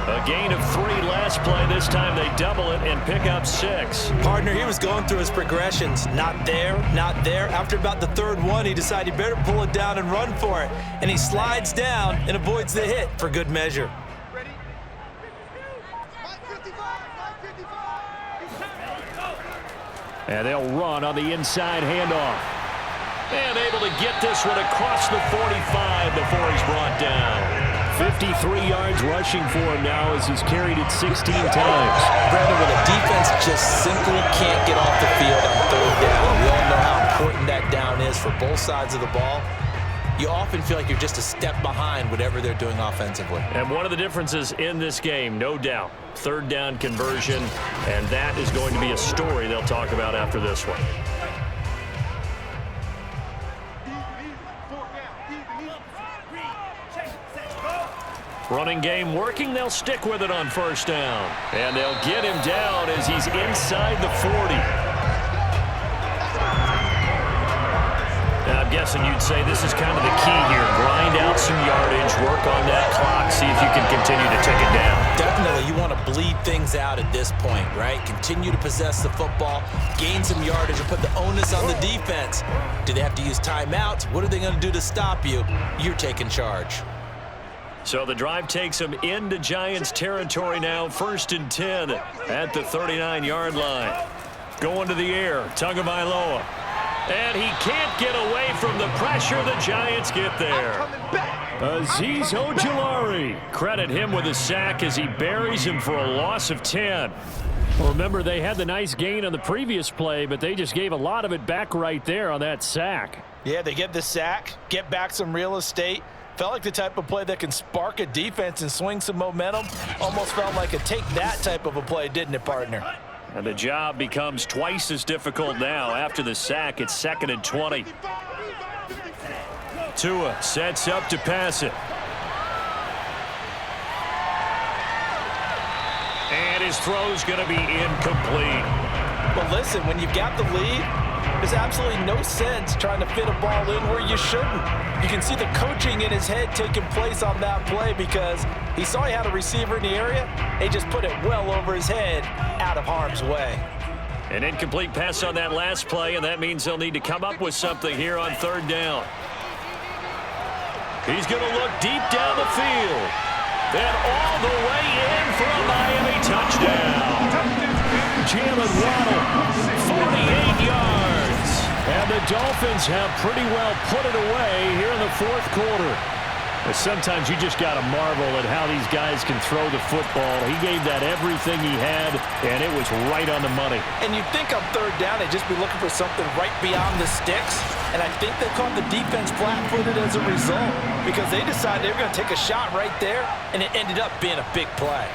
Speaker 2: A gain of 3 last play. This time they double it and pick up 6.
Speaker 3: Partner, he was going through his progressions. Not there, not there. After about the 3rd one, he decided he better pull it down and run for it. And he slides down and avoids the hit for good measure.
Speaker 2: And they'll run on the inside handoff. And able to get this one across the 45 before he's brought down. 53 yards rushing for him now as he's carried it 16 times.
Speaker 3: Brandon, when a defense just simply can't get off the field on 3rd down, we all know how important that down is for both sides of the ball. You often feel like you're just a step behind whatever they're doing offensively.
Speaker 2: And one of the differences in this game, no doubt, 3rd down conversion, and that is going to be a story they'll talk about after this one. Running game working. They'll stick with it on 1st down. And they'll get him down as he's inside the 40. Now, I'm guessing you'd say this is kind of the key here. Grind out some yardage, work on that clock, see if you can continue to take it down.
Speaker 3: Definitely, you want to bleed things out at this point, right? Continue to possess the football, gain some yardage, and put the onus on the defense. Do they have to use timeouts? What are they going to do to stop you? You're taking charge.
Speaker 2: So the drive takes them into Giants territory now, 1st and 10 at the 39-yard line. Going to the air, Tagovailoa. And he can't get away from the pressure. The Giants get there. Azeez Ojulari. Credit him with a sack as he buries him for a loss of 10.
Speaker 5: Well, remember, they had the nice gain on the previous play, but they just gave a lot of it back right there on that sack.
Speaker 3: Yeah, they get the sack, get back some real estate. Felt like the type of play that can spark a defense and swing some momentum. Almost felt like a take-that type of a play, didn't it, partner?
Speaker 2: And the job becomes twice as difficult now. After the sack, it's 2nd and 20. Tua sets up to pass it. And his throw's going to be incomplete.
Speaker 3: But listen, when you've got the lead, there's absolutely no sense trying to fit a ball in where you shouldn't. You can see the coaching in his head taking place on that play because he saw he had a receiver in the area. He just put it well over his head, out of harm's way.
Speaker 2: An incomplete pass on that last play, and that means they'll need to come up with something here on 3rd down. He's going to look deep down the field. And all the way in for a Miami touchdown. Jalen Waddle, 48 yards. And the Dolphins have pretty well put it away here in the 4th quarter.
Speaker 5: But sometimes you just got to marvel at how these guys can throw the football. He gave that everything he had, and it was right on the money.
Speaker 3: And you'd think on 3rd down they'd just be looking for something right beyond the sticks. And I think they caught the defense flat-footed as a result because they decided they were going to take a shot right there, and it ended up being a big play.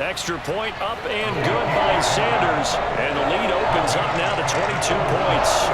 Speaker 2: Extra point up and good by Sanders. And the lead opens up now to 22 points.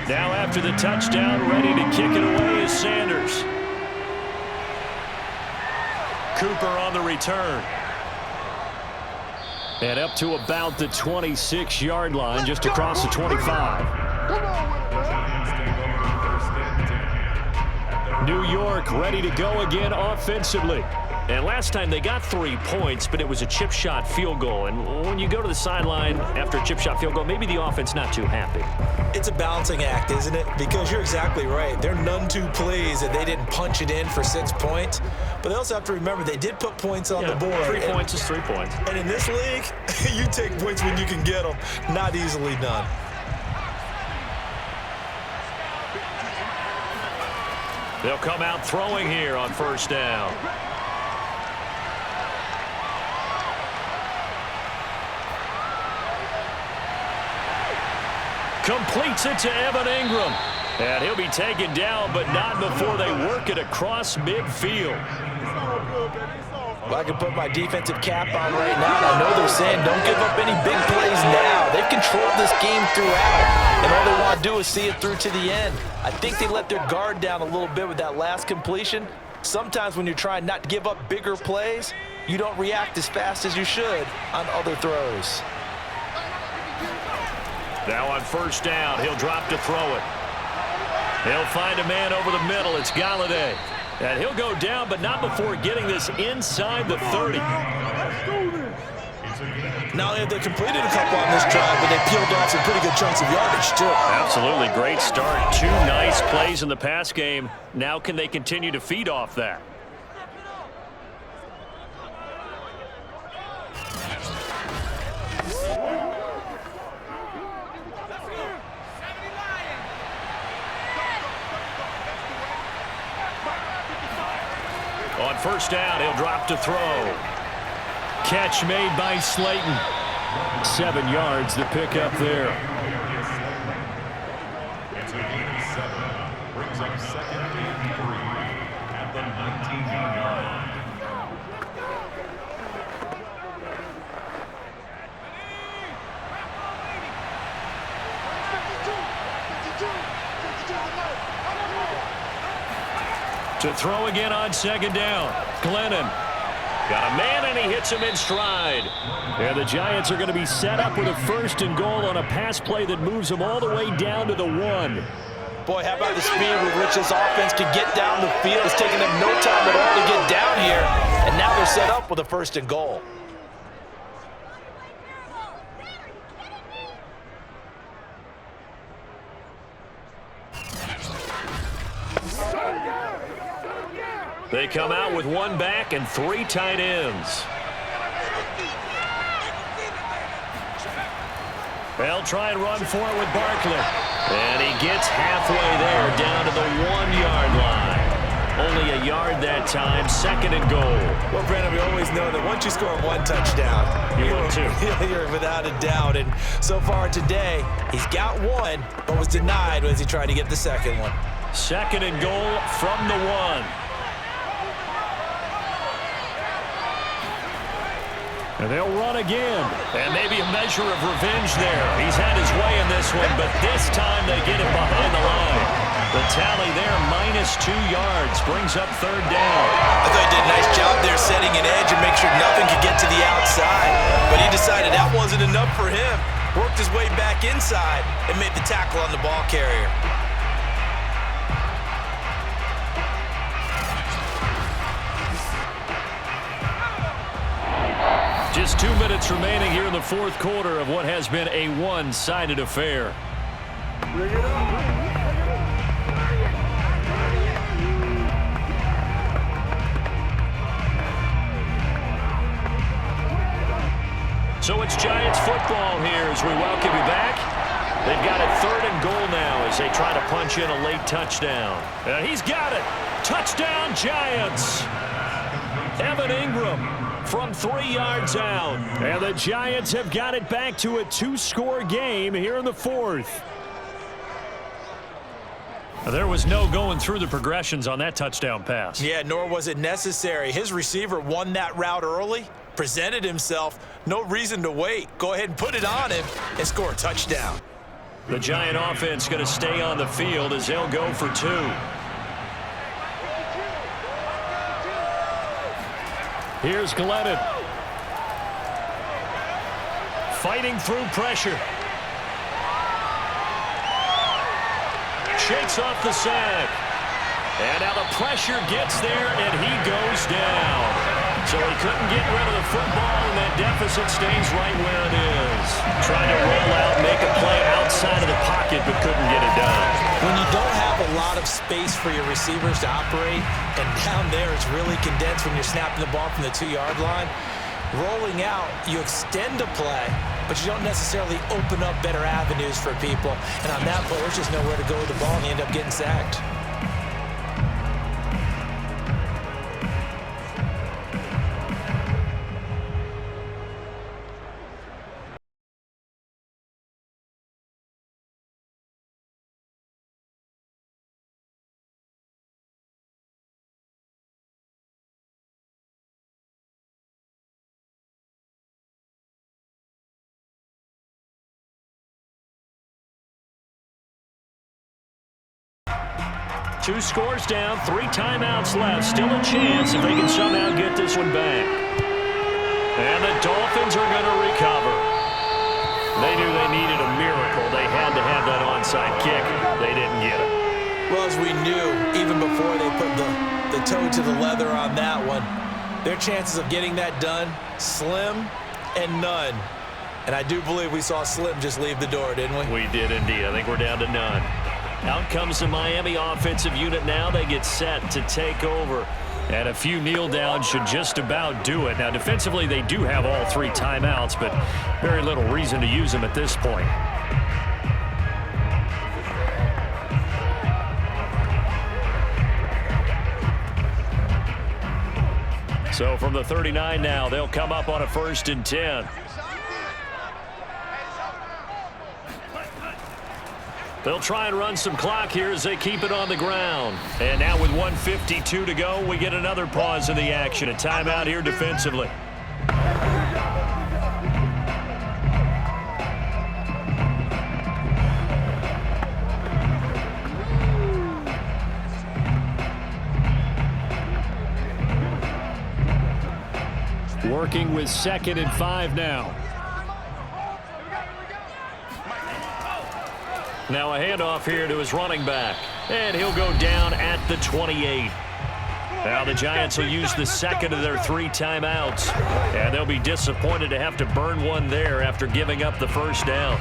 Speaker 2: Now after the touchdown, ready to kick it away is Sanders. Cooper on the return.
Speaker 5: And up to about the 26-yard line, just across the 25. New York ready to go again offensively.
Speaker 2: And last time they got 3 points, but it was a chip shot field goal. And when you go to the sideline after a chip shot field goal, maybe the offense not too happy.
Speaker 3: It's a balancing act, isn't it? Because you're exactly right. They're none too pleased that they didn't punch it in for 6 points. But they also have to remember they did put points on the board.
Speaker 2: 3 points is 3 points.
Speaker 3: And in this league, you take points when you can get them. Not easily done.
Speaker 2: They'll come out throwing here on 1st down. Completes it to Evan Ingram. And he'll be taken down, but not before they work it across midfield.
Speaker 3: Well, I can put my defensive cap on right now, and I know they're saying don't give up any big plays now. They've controlled this game throughout, and all they want to do is see it through to the end. I think they let their guard down a little bit with that last completion. Sometimes when you're trying not to give up bigger plays, you don't react as fast as you should on other throws.
Speaker 2: Now on 1st down, he'll drop to throw it. He'll find a man over the middle. It's Galladay. And he'll go down, but not before getting this inside the 30.
Speaker 3: Not only have they completed a couple on this drive, but they peeled off some pretty good chunks of yardage, too.
Speaker 2: Absolutely great start. 2 nice plays in the pass game. Now can they continue to feed off that? On 1st down, he'll drop to throw.
Speaker 5: Catch made by Slayton.
Speaker 2: 7 yards to pick up there.
Speaker 4: It's a gain of 7. Brings up 2nd and 3 at the 19-yard line.
Speaker 2: To throw again on 2nd down. Glennon. Got a man, and he hits him in stride. And the Giants are going to be set up with a 1st and goal on a pass play that moves them all the way down to the 1.
Speaker 3: Boy, how about the speed with which this offense can get down the field? It's taking them no time at all to get down here. And now they're set up with a 1st and goal.
Speaker 2: They come out with 1 back and 3 tight ends. They'll try and run for it with Barkley. And he gets halfway there, down to the 1-yard line. Only a yard that time, 2nd and goal.
Speaker 3: Well, Brandon, we always know that once you score 1 touchdown, you're without a doubt. And so far today, he's got 1, but was denied as he tried to get the 2nd one.
Speaker 2: 2nd and goal from the 1. And they'll run again. And maybe a measure of revenge there. He's had his way in this one, but this time they get it behind the line. The tally there, -2 yards, brings up 3rd down.
Speaker 3: I thought he did a nice job there setting an edge and make sure nothing could get to the outside. But he decided that wasn't enough for him. Worked his way back inside and made the tackle on the ball carrier.
Speaker 2: Just 2 minutes remaining here in the 4th quarter of what has been a one-sided affair. So it's Giants football here as we welcome you back. They've got it 3rd and goal now as they try to punch in a late touchdown. He's got it. Touchdown, Giants. Evan Ingram from 3 yards out. And the Giants have got it back to a 2-score game here in the 4th. There was no going through the progressions on that touchdown pass.
Speaker 3: Yeah, nor was it necessary. His receiver won that route early, presented himself. No reason to wait. Go ahead and put it on him and score a touchdown.
Speaker 2: The Giant offense going to stay on the field as they'll go for 2. Here's Glennon. Fighting through pressure. Shakes off the sack. And now the pressure gets there, and he goes down. So he couldn't get rid of the football, and that deficit stays right where it is. Trying to roll out, make a play outside of the pocket, but couldn't get it done.
Speaker 3: When you don't have a lot of space for your receivers to operate, and down there it's really condensed when you're snapping the ball from the 2-yard line, rolling out, you extend a play, but you don't necessarily open up better avenues for people. And on that play, there's just nowhere to go with the ball, and you end up getting sacked.
Speaker 2: Two scores down, 3 timeouts left. Still a chance if they can somehow get this one back. And the Dolphins are going to recover. They knew they needed a miracle. They had to have that onside kick. They didn't get it.
Speaker 3: Well, as we knew, even before they put the toe to the leather on that one, their chances of getting that done, slim and none. And I do believe we saw Slim just leave the door, didn't we?
Speaker 2: We did indeed. I think we're down to none. Out comes the Miami offensive unit now. They get set to take over. And a few kneel downs should just about do it. Now, defensively, they do have all 3 timeouts, but very little reason to use them at this point. So from the 39 now, they'll come up on a 1st and 10. They'll try and run some clock here as they keep it on the ground. And now with 1:52 to go, we get another pause in the action. A timeout here defensively. Working with 2nd and 5 now. Now a handoff here to his running back. And he'll go down at the 28. Now the Giants will use the 2nd of their 3 timeouts. And they'll be disappointed to have to burn one there after giving up the first down.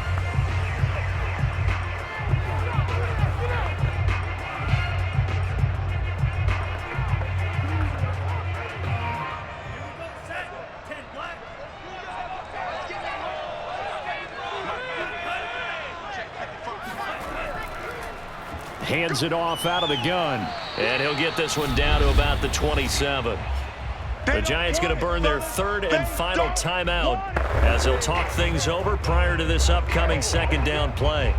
Speaker 2: Hands it off out of the gun. And he'll get this one down to about the 27. The Giants going to burn their 3rd and final timeout as they'll talk things over prior to this upcoming 2nd down play.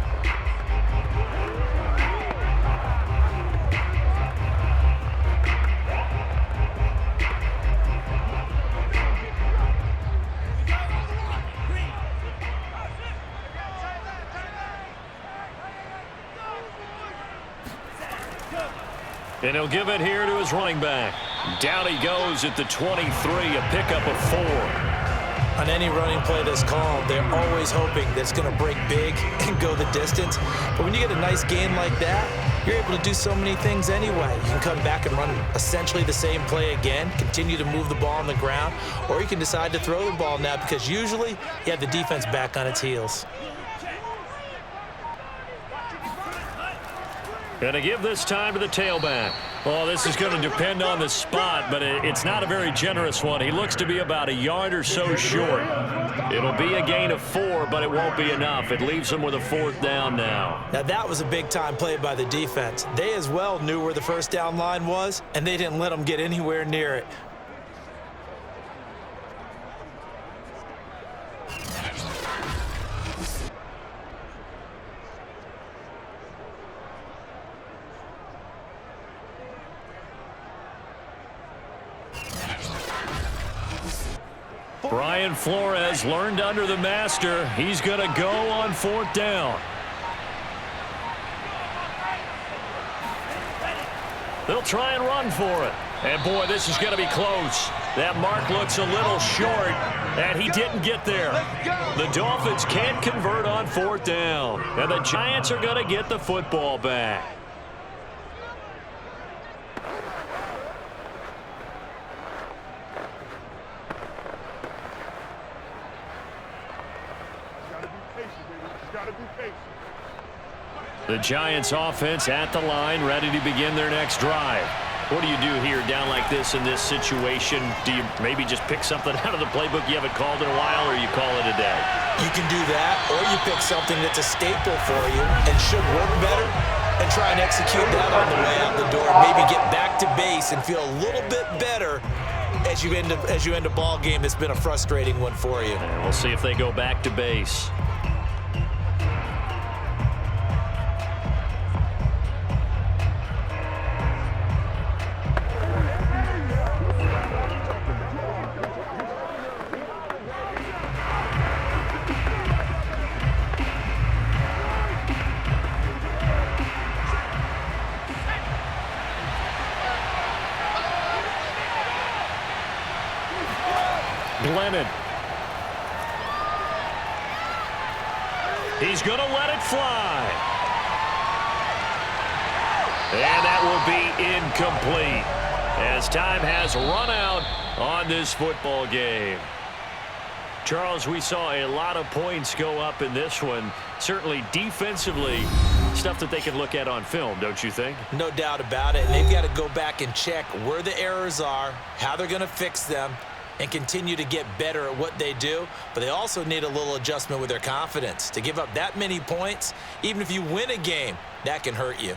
Speaker 2: And he'll give it here to his running back. Down he goes at the 23, a pickup of 4.
Speaker 3: On any running play that's called, they're always hoping that it's going to break big and go the distance. But when you get a nice gain like that, you're able to do so many things anyway. You can come back and run essentially the same play again, continue to move the ball on the ground, or you can decide to throw the ball now because usually you have the defense back on its heels.
Speaker 2: Going to give this time to the tailback. Well, this is going to depend on the spot, but it's not a very generous one. He looks to be about a yard or so short. It'll be a gain of 4, but it won't be enough. It leaves him with a 4th down now.
Speaker 3: Now, that was a big-time play by the defense. They as well knew where the first down line was, and they didn't let them get anywhere near it.
Speaker 2: Brian Flores learned under the master. He's going to go on 4th down. They'll try and run for it. And, boy, this is going to be close. That mark looks a little short, and he didn't get there. The Dolphins can't convert on 4th down. And the Giants are going to get the football back. The Giants offense at the line, ready to begin their next drive. What do you do here down like this in this situation? Do you maybe just pick something out of the playbook you haven't called in a while, or you call it a day?
Speaker 3: You can do that, or you pick something that's a staple for you and should work better and try and execute that on the way out the door. Maybe get back to base and feel a little bit better as you end a ball game that's been a frustrating one for you.
Speaker 2: And we'll see if they go back to base. Glennon. He's going to let it fly. And that will be incomplete as time has run out on this football game. Charles, we saw a lot of points go up in this one. Certainly defensively, stuff that they can look at on film, don't you think?
Speaker 3: No doubt about it. And they've got to go back and check where the errors are, how they're going to fix them, and continue to get better at what they do. But they also need a little adjustment with their confidence. To give up that many points, even if you win a game, that can hurt you.